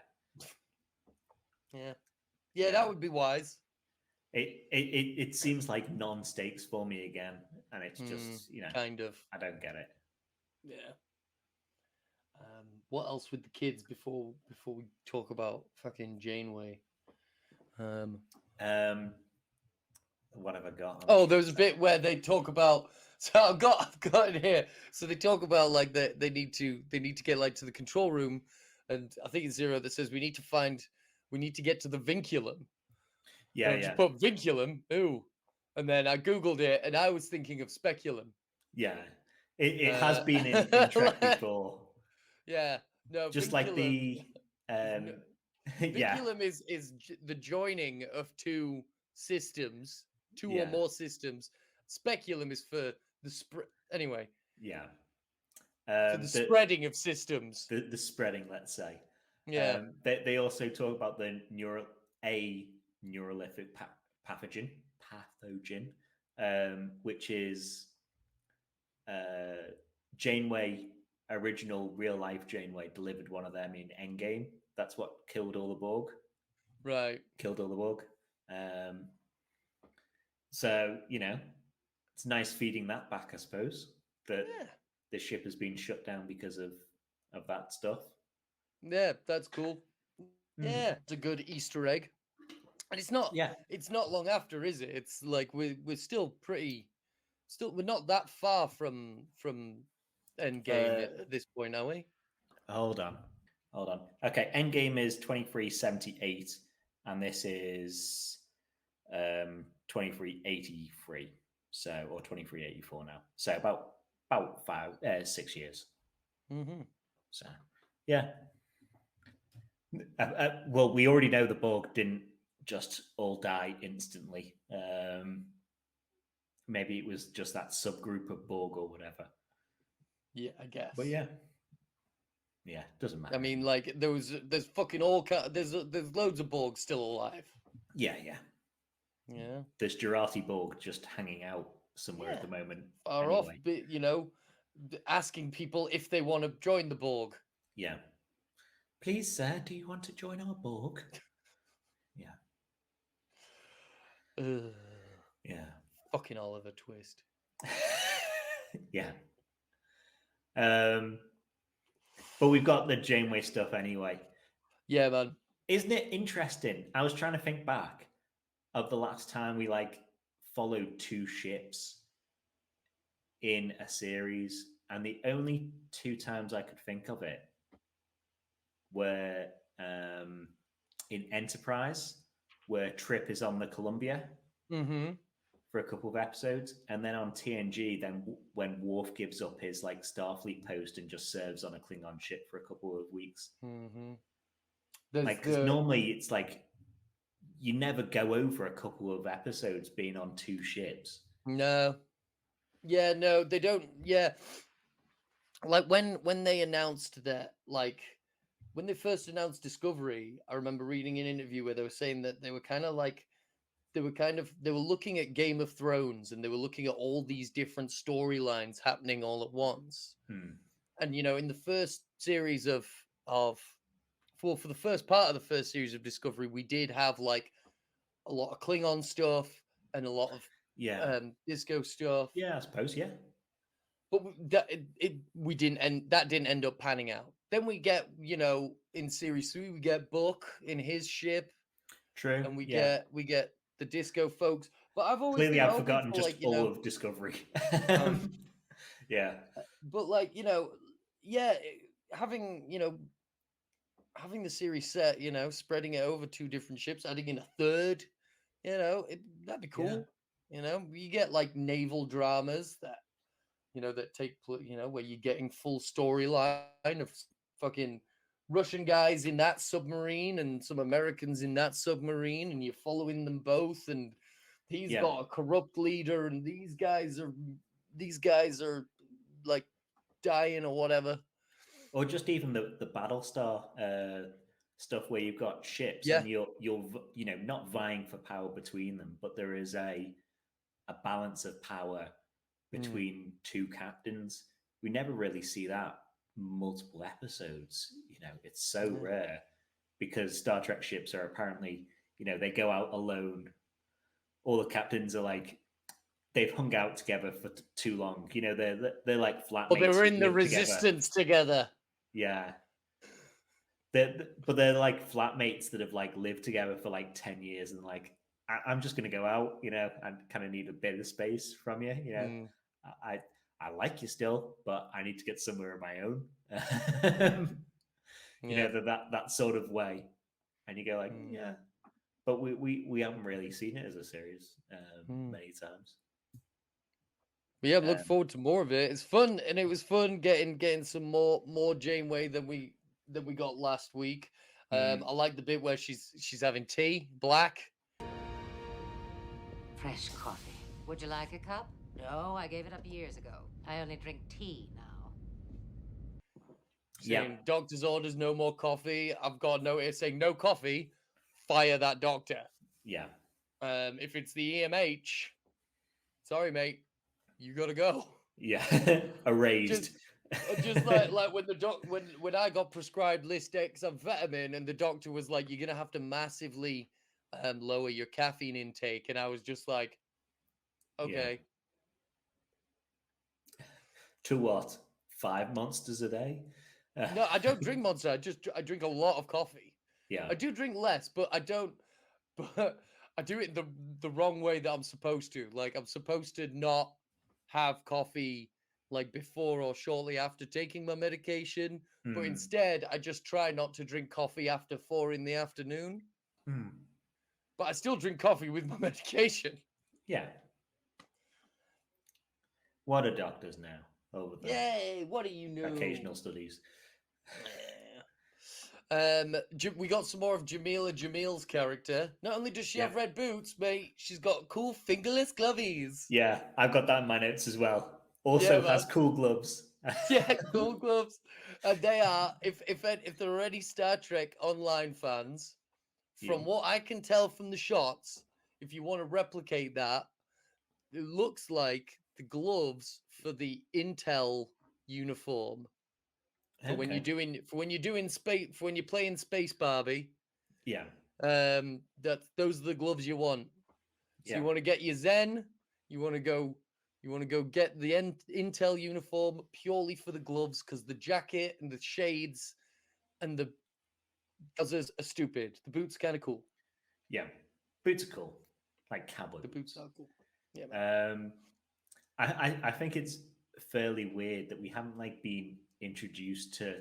Yeah, that would be wise. It seems like non-stakes for me again, and it's just kind of. I don't get it. Yeah. What else with the kids before we talk about fucking Janeway? What have I got? Oh, there's a bit where they talk about. So I've got in here. So they talk about like they need to get like to the control room, and I think it's Zero that says we need to get to the vinculum. Yeah, Just put vinculum. Ooh, and then I googled it, and I was thinking of speculum. Yeah, it has been in Trek before. Yeah, no, just vinculum, like the vinculum is the joining of two systems, two or more systems. Speculum is for the spread. Anyway, yeah, for the spreading of systems. The spreading, let's say. Yeah. They also talk about the neurolytic pathogen, which is Janeway, original real life Janeway, delivered one of them in Endgame. That's what killed all the Borg. Right. Killed all the Borg. So, it's nice feeding that back, I suppose. That the ship has been shut down because of that stuff. Yeah, that's cool. Yeah, it's a good Easter egg. And it's not long after, is it? It's like we're still we're not that far from Endgame at this point, are we? Hold on. Okay, Endgame is 2378, and this is 2383. So, or 2384 now. So about 6 years. Mm-hmm. So, yeah. Well, we already know the Borg didn't just all die instantly. Maybe it was just that subgroup of Borg or whatever. Yeah, I guess. But yeah, doesn't matter. I mean, like there's fucking there's loads of Borg still alive. Yeah. There's Jurati Borg just hanging out somewhere at the moment. Far off, asking people if they want to join the Borg. Yeah. Please, sir, do you want to join our Borg? Yeah. Yeah. Fucking Oliver Twist. Yeah. But we've got the Janeway stuff anyway. Yeah, man. Isn't it interesting? I was trying to think back of the last time we followed two ships in a series, and the only two times I could think of it were in Enterprise, where Trip is on the Columbia for a couple of episodes, and then on TNG, then when Worf gives up his Starfleet post and just serves on a Klingon ship for a couple of weeks. Because normally it's you never go over a couple of episodes being on two ships. No. Yeah, no, they don't. Yeah. Like when they announced that, when they first announced Discovery, I remember reading an interview where they were saying that they were looking at Game of Thrones, and they were looking at all these different storylines happening all at once. And in the first series for the first part of the first series of Discovery, we did have a lot of Klingon stuff and a lot of disco stuff. Yeah, I suppose. Yeah. But that didn't end up panning out. Then we get, in series 3, we get Book in his ship. True. And we get the disco folks. But I've always I've forgotten just all of Discovery. Yeah. But having the series set, spreading it over two different ships, adding in a third, that'd be cool. Yeah. You get naval dramas that take place, where you're getting full storyline of fucking Russian guys in that submarine and some Americans in that submarine, and you're following them both, and he's got a corrupt leader, and these guys are dying or whatever. Or just even the Battlestar stuff where you've got ships and you're not vying for power between them, but there is a balance of power between two captains. We never really see that multiple episodes. It's so rare, because Star Trek ships are apparently, they go out alone. All the captains are they've hung out together for too long. They're like flatmates. Well, they were in the Resistance together. Yeah. But they're like flatmates that have lived together for 10 years, and I'm just going to go out, I kind of need a bit of space from you, I like you still, but I need to get somewhere of my own. You know, that sort of way. And you go like, yeah. But we haven't really seen it as a series many times. But yeah, look forward to more of it. It's fun, and it was fun getting some more Janeway than we got last week. I like the bit where she's having tea, black. Fresh coffee. Would you like a cup? No, I gave it up years ago. I only drink tea now. Saying doctor's orders, no more coffee. I've got a notice saying no coffee. Fire that doctor. Yeah. If it's the EMH, sorry, mate, you gotta go. Yeah, erased. Just like when I got prescribed Listex amphetamine, and the doctor was like, "You're gonna have to massively lower your caffeine intake," and I was just like, "Okay." Yeah. To what? 5 monsters a day? No, I don't drink Monster. I drink a lot of coffee. Yeah, I do drink less, but I don't. But I do it the wrong way that I'm supposed to. Like, I'm supposed to not have coffee like before or shortly after taking my medication, but instead I just try not to drink coffee after 4 p.m. But I still drink coffee with my medication. Yeah. What are doctors now? Over there. Yay! What do you know? Occasional studies. We got some more of Jamil's character. Not only does she have red boots, mate, she's got cool fingerless glovies. Yeah, I've got that in my notes as well. Also has cool gloves. Yeah, cool gloves. And they are, if there are any Star Trek Online fans, from what I can tell from the shots, if you want to replicate that, it looks like the gloves for the Intel uniform. For when you're playing Space Barbie. Yeah. Those are the gloves you want. So you want to get your Zen, you want to go get the Intel uniform purely for the gloves, because the jacket and the shades and the trousers are stupid. The boots are kind of cool. Yeah. Boots are cool. Like cowboy boots. The boots are cool. Yeah, man. I think it's fairly weird that we haven't been introduced to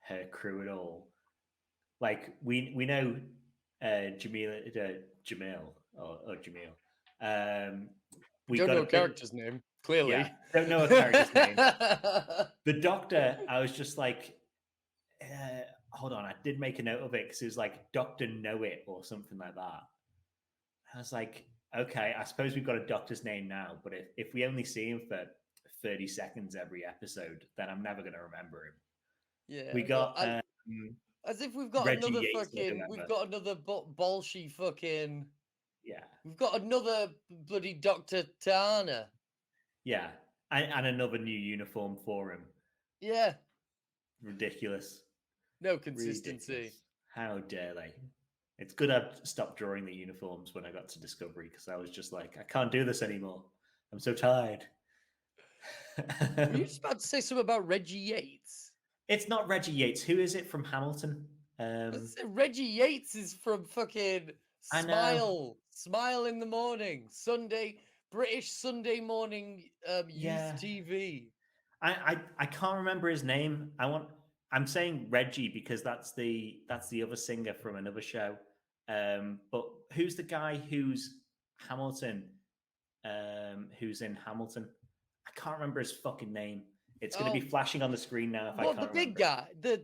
her crew at all. Like we know Jamil or Jamil. We don't know a character's name, clearly. Yeah, don't know a character's name. The doctor, I was just like, hold on, I did make a note of it because it was like Dr. Know It or something like that. I was like, okay, I suppose we've got a doctor's name now, but if we only see him for 30 seconds every episode, then I'm never going to remember him. Yeah. We got... as if we've got Reggie another Yates, fucking... We've got another Bolshy fucking... Yeah. We've got another bloody Dr. Tana. Yeah. And another new uniform for him. Yeah. Ridiculous. No consistency. Ridiculous. How dare they? It's good I stopped drawing the uniforms when I got to Discovery, because I was just like, I can't do this anymore. I'm so tired. Were you just about to say something about Reggie Yates? It's not Reggie Yates. Who is it from Hamilton? Reggie Yates is from fucking Smile in the Morning. British Sunday morning youth TV. I can't remember his name. I'm saying Reggie because that's the other singer from another show. But who's the guy who's Hamilton? Who's in Hamilton? I can't remember his fucking name. It's going to be flashing on the screen now if I can't remember. The big guy, the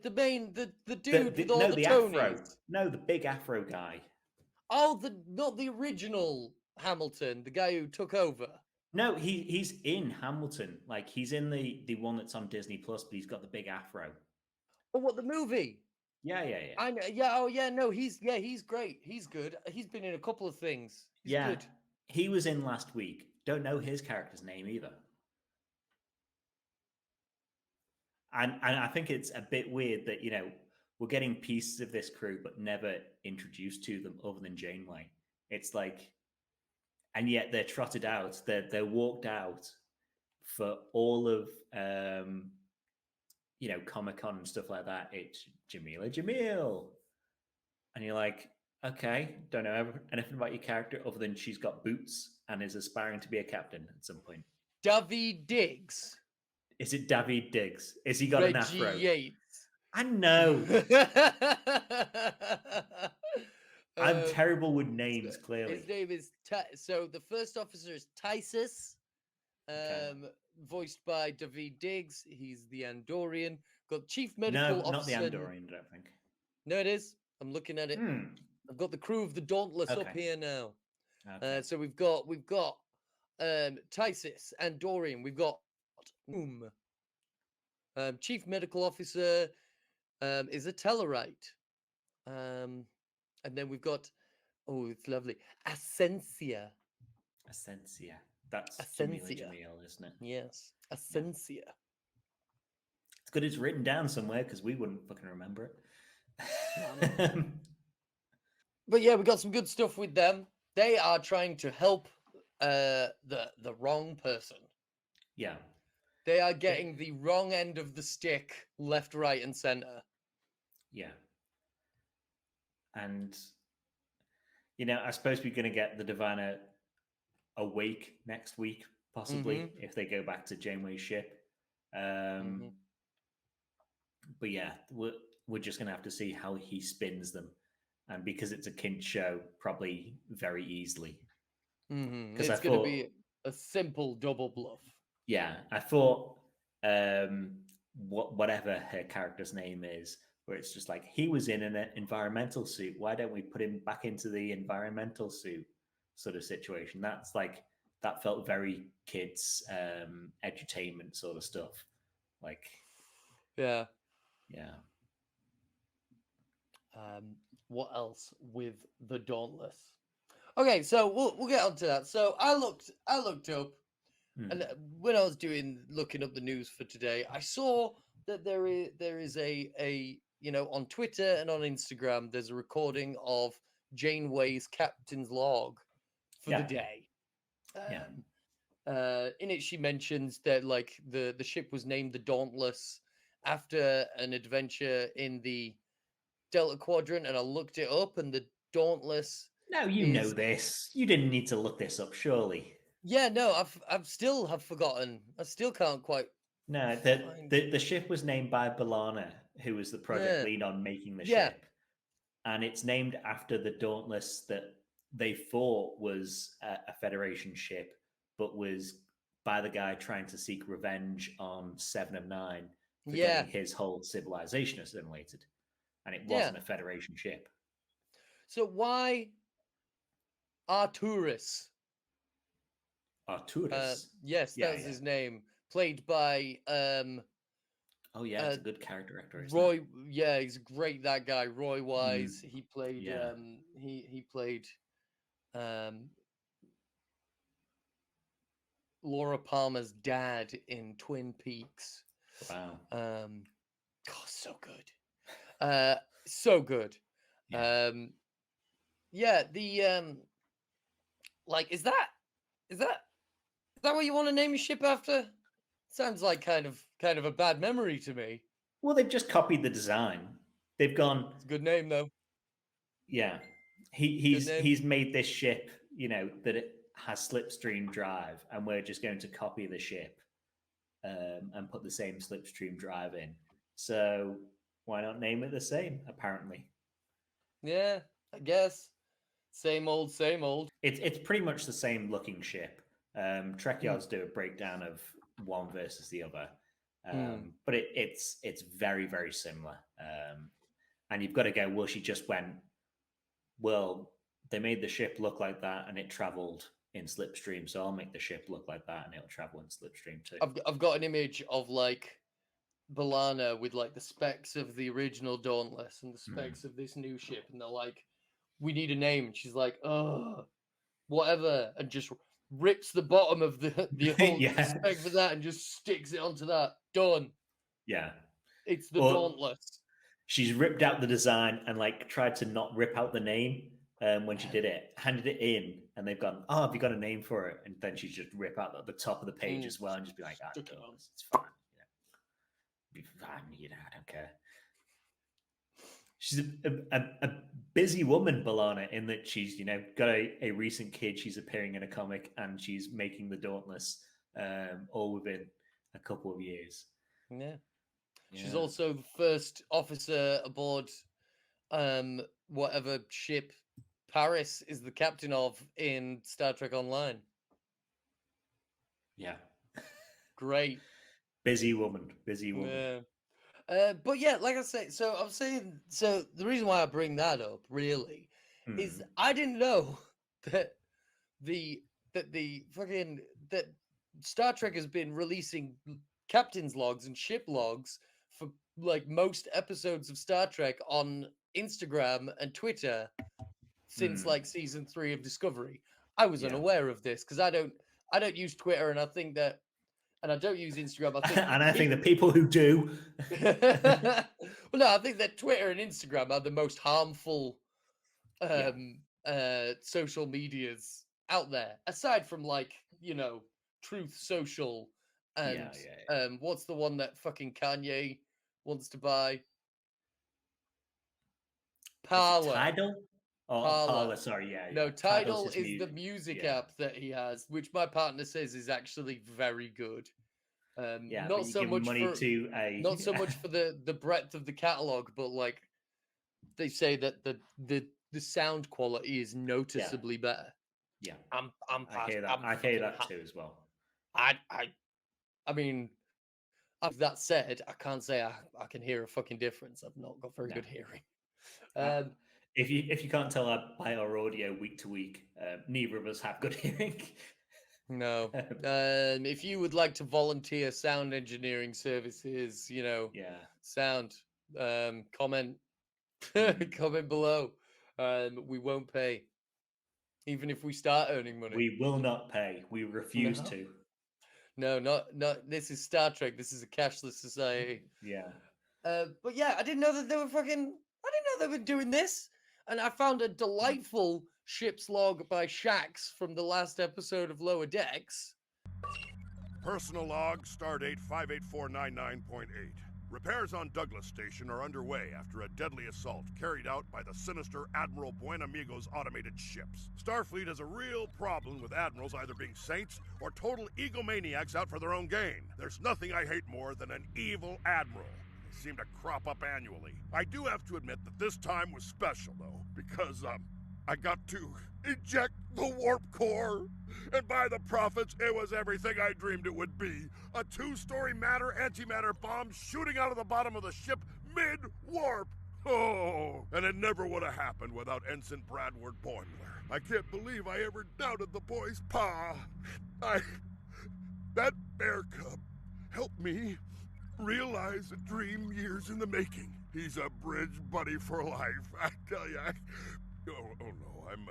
dude with all the Tonys. Afro. No, the big Afro guy. Oh, not the original Hamilton, the guy who took over. No, he's in Hamilton. Like he's in the one that's on Disney Plus, but he's got the big Afro. Oh, what, the movie? Yeah. I know. Yeah. Oh, yeah. No, he's great. He's good. He's been in a couple of things. He's good. He was in last week. Don't know his character's name either. And I think it's a bit weird that, we're getting pieces of this crew, but never introduced to them other than Janeway. It's like, and yet they're trotted out. They're walked out for all of, Comic-Con and stuff like that. It's Jamil. And you're like, okay, don't know anything about your character other than she's got boots and is aspiring to be a captain at some point. David Diggs. Is it David Diggs? Has he got an afro? Reggie Yates. I know. I'm terrible with names, clearly. His name is... So the first officer is Tysus, voiced by David Diggs. He's the Andorian. Got Chief Medical Officer... not the Andorian, I don't think. No, it is. I'm looking at it. I've got the crew of the Dauntless up here now. Okay. So we've got Tysus, Andorian. We've got Chief Medical Officer is a Tellarite. And then we've got, it's lovely, Ascensia. That's Jamil, isn't it? Yes, Ascensia. Yeah. It's good it's written down somewhere because we wouldn't fucking remember it. But yeah, we got some good stuff with them. They are trying to help the wrong person. Yeah. They are getting the wrong end of the stick, left, right, and center. Yeah. And, I suppose we're going to get the Diviner awake next week, possibly, if they go back to Janeway's ship. But yeah, we're just going to have to see how he spins them. And because it's a kids show, probably very easily. It's going to be a simple double bluff. Yeah, I thought whatever her character's name is, where it's just like, he was in an environmental suit. Why don't we put him back into the environmental suit sort of situation? That felt very kids edutainment sort of stuff. Like, yeah. What else with the Dauntless? Okay, so we'll get onto that. So I looked up, and when I was looking up the news for today, I saw that there is a on Twitter and on Instagram, there's a recording of Janeway's captain's log for the day. In it, she mentions that like the ship was named the Dauntless after an adventure in the Delta Quadrant, and I looked it up, and the Dauntless. No, know this. You didn't need to look this up, surely. Yeah, no, I've still have forgotten. I still can't quite. No, the ship was named by B'Elanna, who was the project lead on making the ship, and it's named after the Dauntless that they thought was a Federation ship, but was by the guy trying to seek revenge on 7 of 9 for getting his whole civilization assimilated, and it wasn't a Federation ship. So why Arturus? Yes, that was his name. Played by it's a good character actor. Roy, he's great. That guy, Roy Wise. He played he played Laura Palmer's dad in Twin Peaks. Wow. God, so good. So good. Like, is that what you want to name your ship after? Sounds like kind of a bad memory to me. Well, they've just copied the design. They've gone. It's a good name, though. Yeah, he's made this ship, that it has slipstream drive, and we're just going to copy the ship and put the same slipstream drive in. So why not name it the same? Apparently. Yeah, I guess. Same old, same old. It's pretty much the same looking ship. Trek Yards do a breakdown of one versus the other, but it's very, very similar. And you've got to go, well, she just went, well, they made the ship look like that and it traveled in slipstream, so I'll make the ship look like that and it'll travel in slipstream too. I've got an image of like B'Elanna with like the specs of the original Dauntless and the specs of this new ship, and they're like, we need a name, and she's like, oh, whatever, and just rips the bottom of the whole spec for that and just sticks it onto that. Done. Yeah. It's the Dauntless. She's ripped out the design and like tried to not rip out the name when she did it, handed it in, and they've gone, oh, have you got a name for it? And then she just rip out at the top of the page as well and just be like, it's fine. Be fine, I don't care. She's a busy woman, B'Elanna, in that she's, got a recent kid. She's appearing in a comic and she's making the Dauntless all within a couple of years. Yeah. She's also the first officer aboard whatever ship Paris is the captain of in Star Trek Online. Yeah. Great. Busy woman. Yeah. But yeah, like I say, so I'm saying, so the reason why I bring that up really is I didn't know that that Star Trek has been releasing captain's logs and ship logs for like most episodes of Star Trek on Instagram and Twitter since like season 3 of Discovery. I was unaware of this because I don't use Twitter, and I think that, and I don't use Instagram. I think and I think the people who do well, no, I think that Twitter and Instagram are the most harmful social medias out there, aside from like, you know, Truth Social and what's the one that fucking Kanye wants to buy? Parler. Tidal? Oh, Parler, sorry, No, Tidal is the music app that he has, which my partner says is actually very good. Not so much for the breadth of the catalog, but like they say that the sound quality is noticeably better. Yeah, I hear that. I hear that too as well. I mean, that said, I can't say I can hear a fucking difference. I've not got very good hearing. If you can't tell by our audio week to week, neither of us have good hearing. No. If you would like to volunteer sound engineering services, you know, sound, comment comment below. We won't pay, even if we start earning money. We will not pay. We refuse to. No, not this is Star Trek. This is a cashless society. Yeah. But yeah, I didn't know that they were they were doing this. And I found a delightful ship's log by Shax from the last episode of Lower Decks. Personal log, stardate 58499.8. Repairs on Douglas Station are underway after a deadly assault carried out by the sinister Admiral Buenamigo's automated ships. Starfleet has a real problem with admirals either being saints or total egomaniacs out for their own gain. There's nothing I hate more than an evil admiral. They seem to crop up annually. I do have to admit that this time was special, though, because, I got to eject the warp core. And by the prophets, it was everything I dreamed it would be. A 2-story matter-antimatter bomb shooting out of the bottom of the ship mid-warp. Oh, and it never would have happened without Ensign Bradward Boimler. I can't believe I ever doubted the boy's pa. That bear cub helped me realize a dream years in the making. He's a bridge buddy for life, I tell you. Oh no, I'm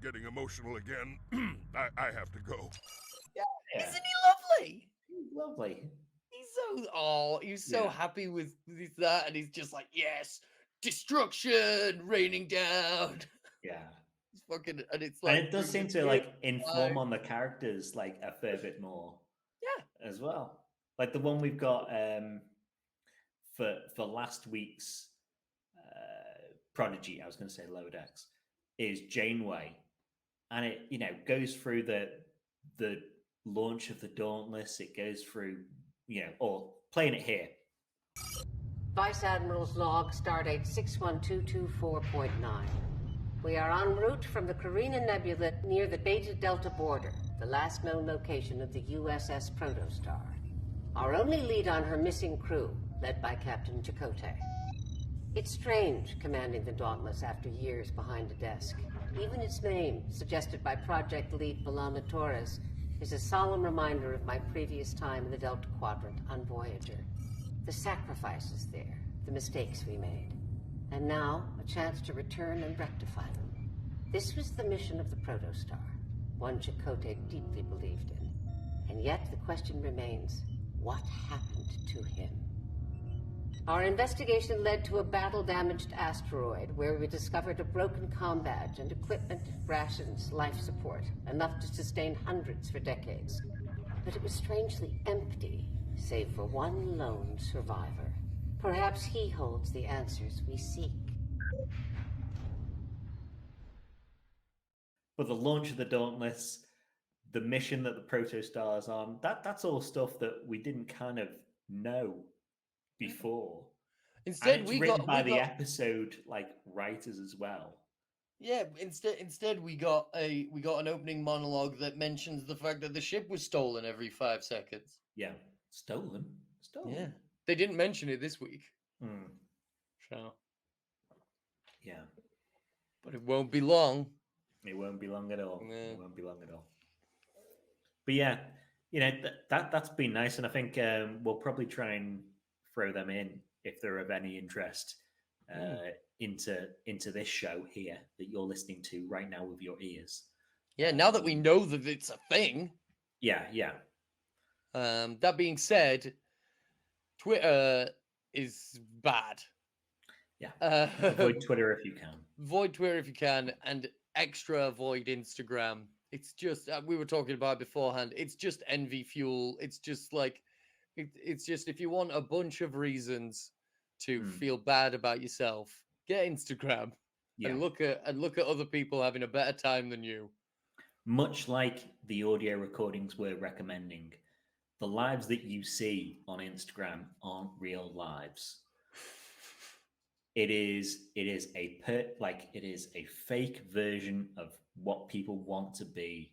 getting emotional again. I have to go. Yeah. Isn't he lovely? He's lovely. He's so happy with that, and he's just like, yes, destruction raining down. Yeah. It's fucking, and it's like, and it does seem to like inform on the characters like a fair bit more. Yeah. As well. Like the one we've got for last week's Prodigy, I was going to say Lower Decks, is Janeway, and it goes through the launch of the Dauntless. It goes through or playing it here. Vice Admiral's log, stardate 61224.9. We are en route from the Carina Nebula near the Beta Delta border, the last known location of the USS Protostar. Our only lead on her missing crew, led by Captain Chakotay. It's strange commanding the Dauntless after years behind a desk. Even its name, suggested by project lead B'Elanna Torres, is a solemn reminder of my previous time in the Delta Quadrant on Voyager. The sacrifices there, the mistakes we made. And now, a chance to return and rectify them. This was the mission of the Protostar, one Chakotay deeply believed in. And yet the question remains, what happened to him? Our investigation led to a battle-damaged asteroid where we discovered a broken comm badge and equipment, rations, life support, enough to sustain hundreds for decades. But it was strangely empty, save for one lone survivor. Perhaps he holds the answers we seek. For the launch of the Dauntless, the mission that the Protostar is on, that's all stuff that we didn't kind of know before. Instead, and it's we written got by the episode writers as well. Yeah, instead we got an opening monologue that mentions the fact that the ship was stolen every 5 seconds. Yeah, stolen. Yeah, they didn't mention it this week. So yeah, but it won't be long. It won't be long at all. Yeah. It won't be long at all. But yeah, that's been nice, and I think we'll probably try and throw them in if they're of any interest into this show here that you're listening to right now with your ears. Yeah, now that we know that it's a thing. Yeah. That being said, Twitter is bad. Yeah. Avoid Twitter if you can. Avoid Twitter if you can, and extra avoid Instagram. It's just we were talking about beforehand. It's just envy fuel. It's just like it's just if you want a bunch of reasons to feel bad about yourself, get Instagram and look at other people having a better time than you. Much like the audio recordings we're recommending, the lives that you see on Instagram aren't real lives. It is a fake version of what people want to be,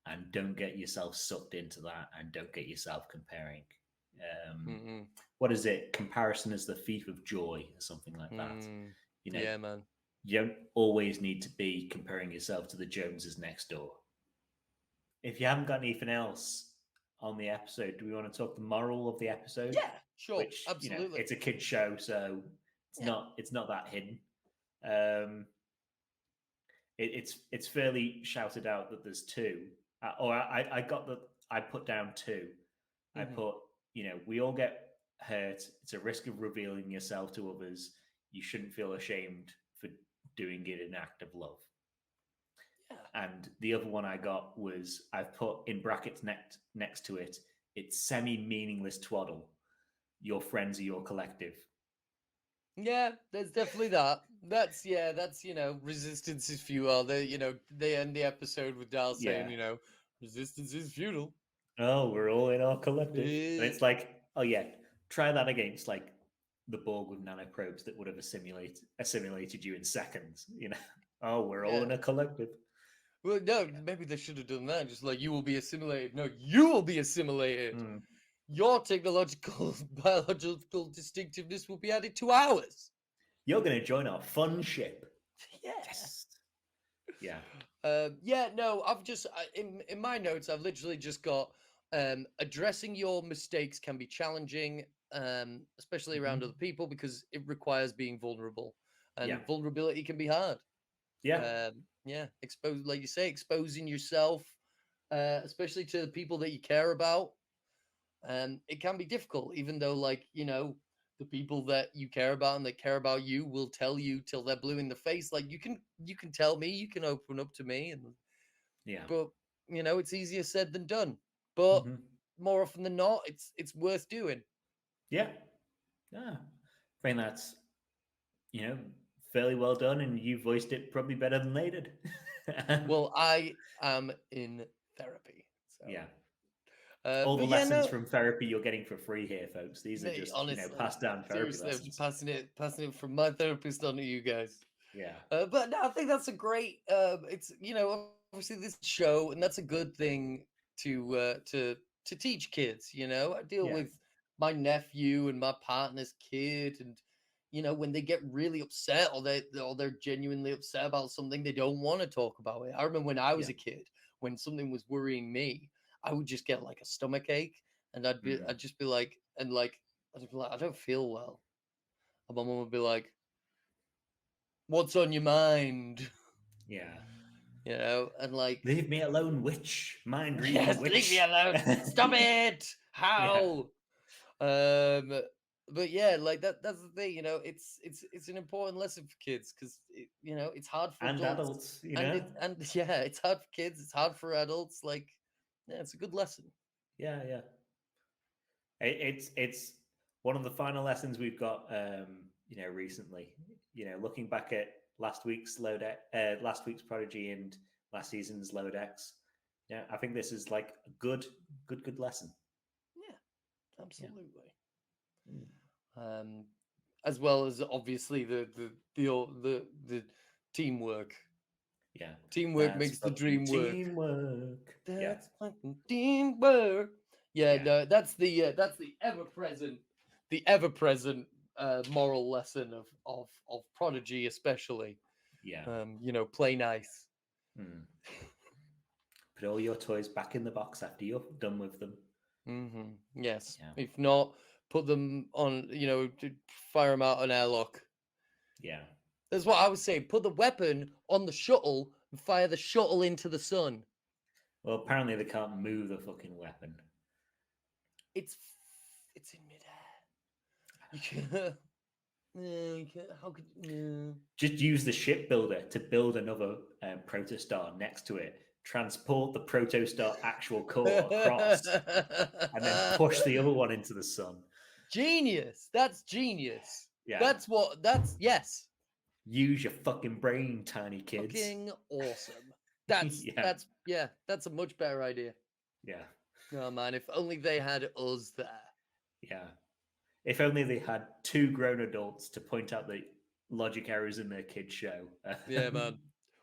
and don't get yourself sucked into that, and don't get yourself comparing. What is it? Comparison is the thief of joy, or something like that. Yeah, man. You don't always need to be comparing yourself to the Joneses next door. If you haven't got anything else on the episode, do we want to talk the moral of the episode? Yeah, sure, Which, absolutely. It's a kid's show, so it's not that hidden. It's fairly shouted out that there's two. I put down two. I put, we all get hurt. It's a risk of revealing yourself to others. You shouldn't feel ashamed for doing it in act of love. Yeah. And the other one I got was, I've put in brackets next to it, it's semi-meaningless twaddle. Your friends are your collective. Yeah, there's definitely that. That's resistance is futile. They end the episode with Dal saying, resistance is futile. Oh, we're all in our collective. And it's like, oh yeah, try that against like the Borg with nanoprobes that would have assimilated you in seconds. Oh, we're all in a collective. Well, no, maybe they should have done that. Just like, you will be assimilated. No, you will be assimilated. Your technological, biological distinctiveness will be added to ours. You're going to join our fun ship. Yes. Yeah. No, I've just, in my notes, I've literally just got, addressing your mistakes can be challenging, especially around other people, because it requires being vulnerable. And vulnerability can be hard. Yeah. Like you say, exposing yourself, especially to the people that you care about. It can be difficult, even though, the people that you care about and that care about you will tell you till they're blue in the face. Like, you can tell me, you can open up to me, but it's easier said than done. But more often than not, it's worth doing. Yeah. I think that's fairly well done, and you voiced it probably better than they did. Well, I am in therapy, so yeah. All the lessons from therapy you're getting for free here, folks. These are just passed down therapy lessons. I'm passing it from my therapist on to you guys. Yeah. But no, I think that's a great. It's obviously this show, and that's a good thing to teach kids. I deal with my nephew and my partner's kid, and when they get really upset or they're genuinely upset about something, they don't want to talk about it. I remember when I was a kid, when something was worrying me, I would just get like a stomach ache, and I'd just be like, I don't feel well. And my mom would be like, "What's on your mind?" Yeah. And like, leave me alone, witch. Mind reading witch. Leave me alone. Stop it. How? Yeah. But yeah, like that's the thing, it's an important lesson for kids, because it's hard for adults, it's hard for kids, it's hard for adults. Like, it's a good lesson. Yeah. It's one of the final lessons we've got, recently. Looking back at last week's Prodigy and last season's Lodex, Yeah, I think this is like a good lesson. Yeah, absolutely. Yeah. As well as obviously the teamwork. Yeah, Teamwork makes the dream work. Teamwork. That's fucking teamwork. Yeah, no, that's the ever present moral lesson of Prodigy, especially. Yeah. Play nice. Put all your toys back in the box after you're done with them. Yes. Yeah. If not, put them on. Fire them out an airlock. Yeah. That's what I was saying. Put the weapon on the shuttle and fire the shuttle into the sun. Well, apparently they can't move the fucking weapon. It's in midair. You can't. No, you can't. How could no? Just use the shipbuilder to build another protostar next to it. Transport the protostar actual core across, and then push the other one into the sun. Genius. That's genius. Yeah. That's yes. Use your fucking brain, tiny kids. Fucking awesome. That's a much better idea. Yeah. Oh man, if only they had us there. Yeah. If only they had two grown adults to point out the logic errors in their kids' show. Yeah, man.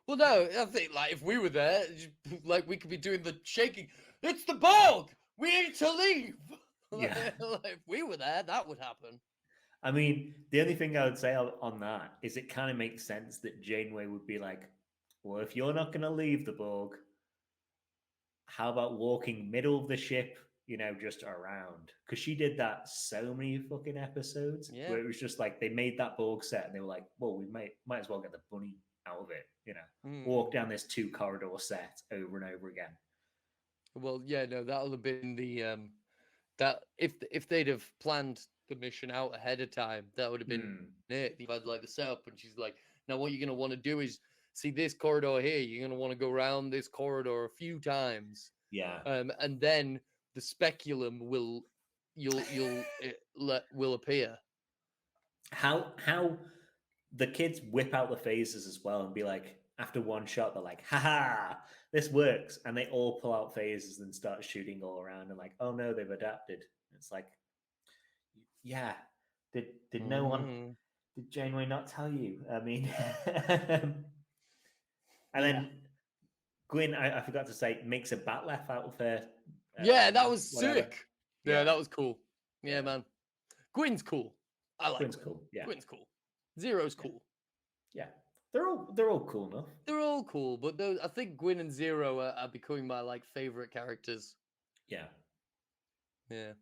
Well, no, I think like if we were there, like we could be doing the shaking. It's the Borg. We need to leave. Yeah. Like, if we were there, that would happen. I mean, the only thing I would say on that is it kind of makes sense that Janeway would be like, well, if you're not going to leave the Borg, how about walking middle of the ship, just around? Because she did that so many fucking episodes where it was just like they made that Borg set and they were like, well, we might as well get the bunny out of it, walk down this 2-corridor set over and over again. Well, yeah, no, that'll have been the that if they'd have planned the mission out ahead of time, that would have been it. You've had like the setup, and she's like, now what you're gonna want to do is see this corridor here. You're gonna want to go around this corridor a few times. Yeah. And then the speculum will appear. How the kids whip out the phasers as well and be like, after one shot, they're like, haha, this works. And they all pull out phasers and start shooting all around and like, oh no, they've adapted. It's like, yeah. Did no one, did Janeway not tell you? I mean, and then Gwyn, I forgot to say, makes a Batleth out of her. Yeah, that was whatever. sick. Yeah, that was cool. Yeah, man. Gwyn's cool. I like Gwyn's Gwyn. cool. Yeah. Gwyn's cool. Zero's cool. Yeah. They're all cool enough. They're all cool, but I think Gwyn and Zero are becoming my like favorite characters. Yeah. Yeah.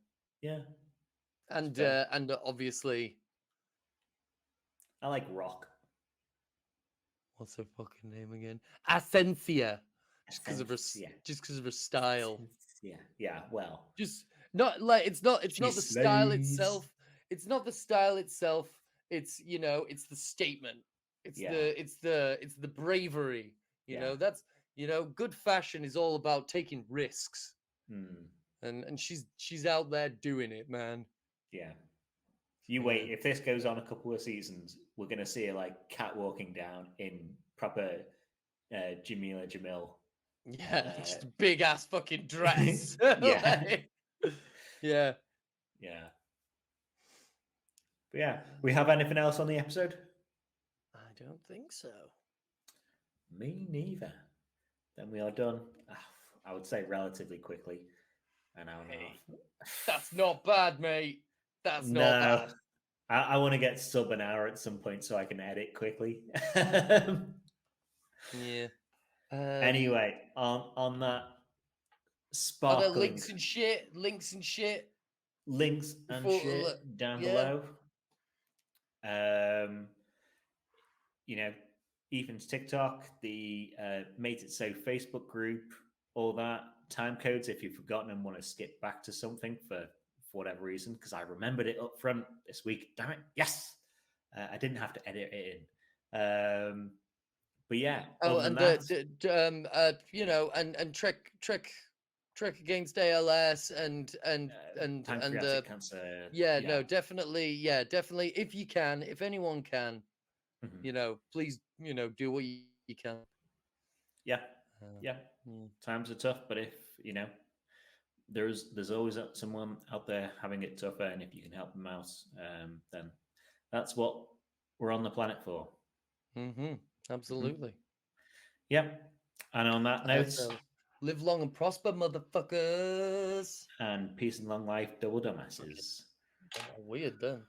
Yeah. And obviously, I like Rock. What's her fucking name again? Asensia. Just because of her style. Yeah. Well, just not like it's not the style itself. It's not the style itself. It's it's the statement. It's the bravery. You know, that's good fashion is all about taking risks. And she's out there doing it, man. Yeah. You wait, if this goes on a couple of seasons, we're gonna see her like catwalking down in proper Jamila Jamil. Yeah, just a big ass fucking dress. Yeah. Yeah. Yeah. But yeah, we have anything else on the episode? I don't think so. Me neither. Then we are done. I would say relatively quickly. An hour and a half. That's not bad, mate. That's not bad. I want to get sub an hour at some point so I can edit quickly. Yeah. Anyway, on that sparkling links and shit down below. Ethan's TikTok, the Made It So Facebook group, all that, time codes if you've forgotten and want to skip back to something for whatever reason, because I remembered it up front this week. Damn it. Yes. I didn't have to edit it in. But yeah. And Trek Against ALS and pancreatic cancer. Yeah, no, definitely. Yeah, definitely. If you can, if anyone can, please, do what you can. Yeah. Times are tough, but if there's always someone out there having it tougher, and if you can help them out, then that's what we're on the planet for. Absolutely. And on that note, live long and prosper, motherfuckers. And peace and long life, double dumbasses. Weird then.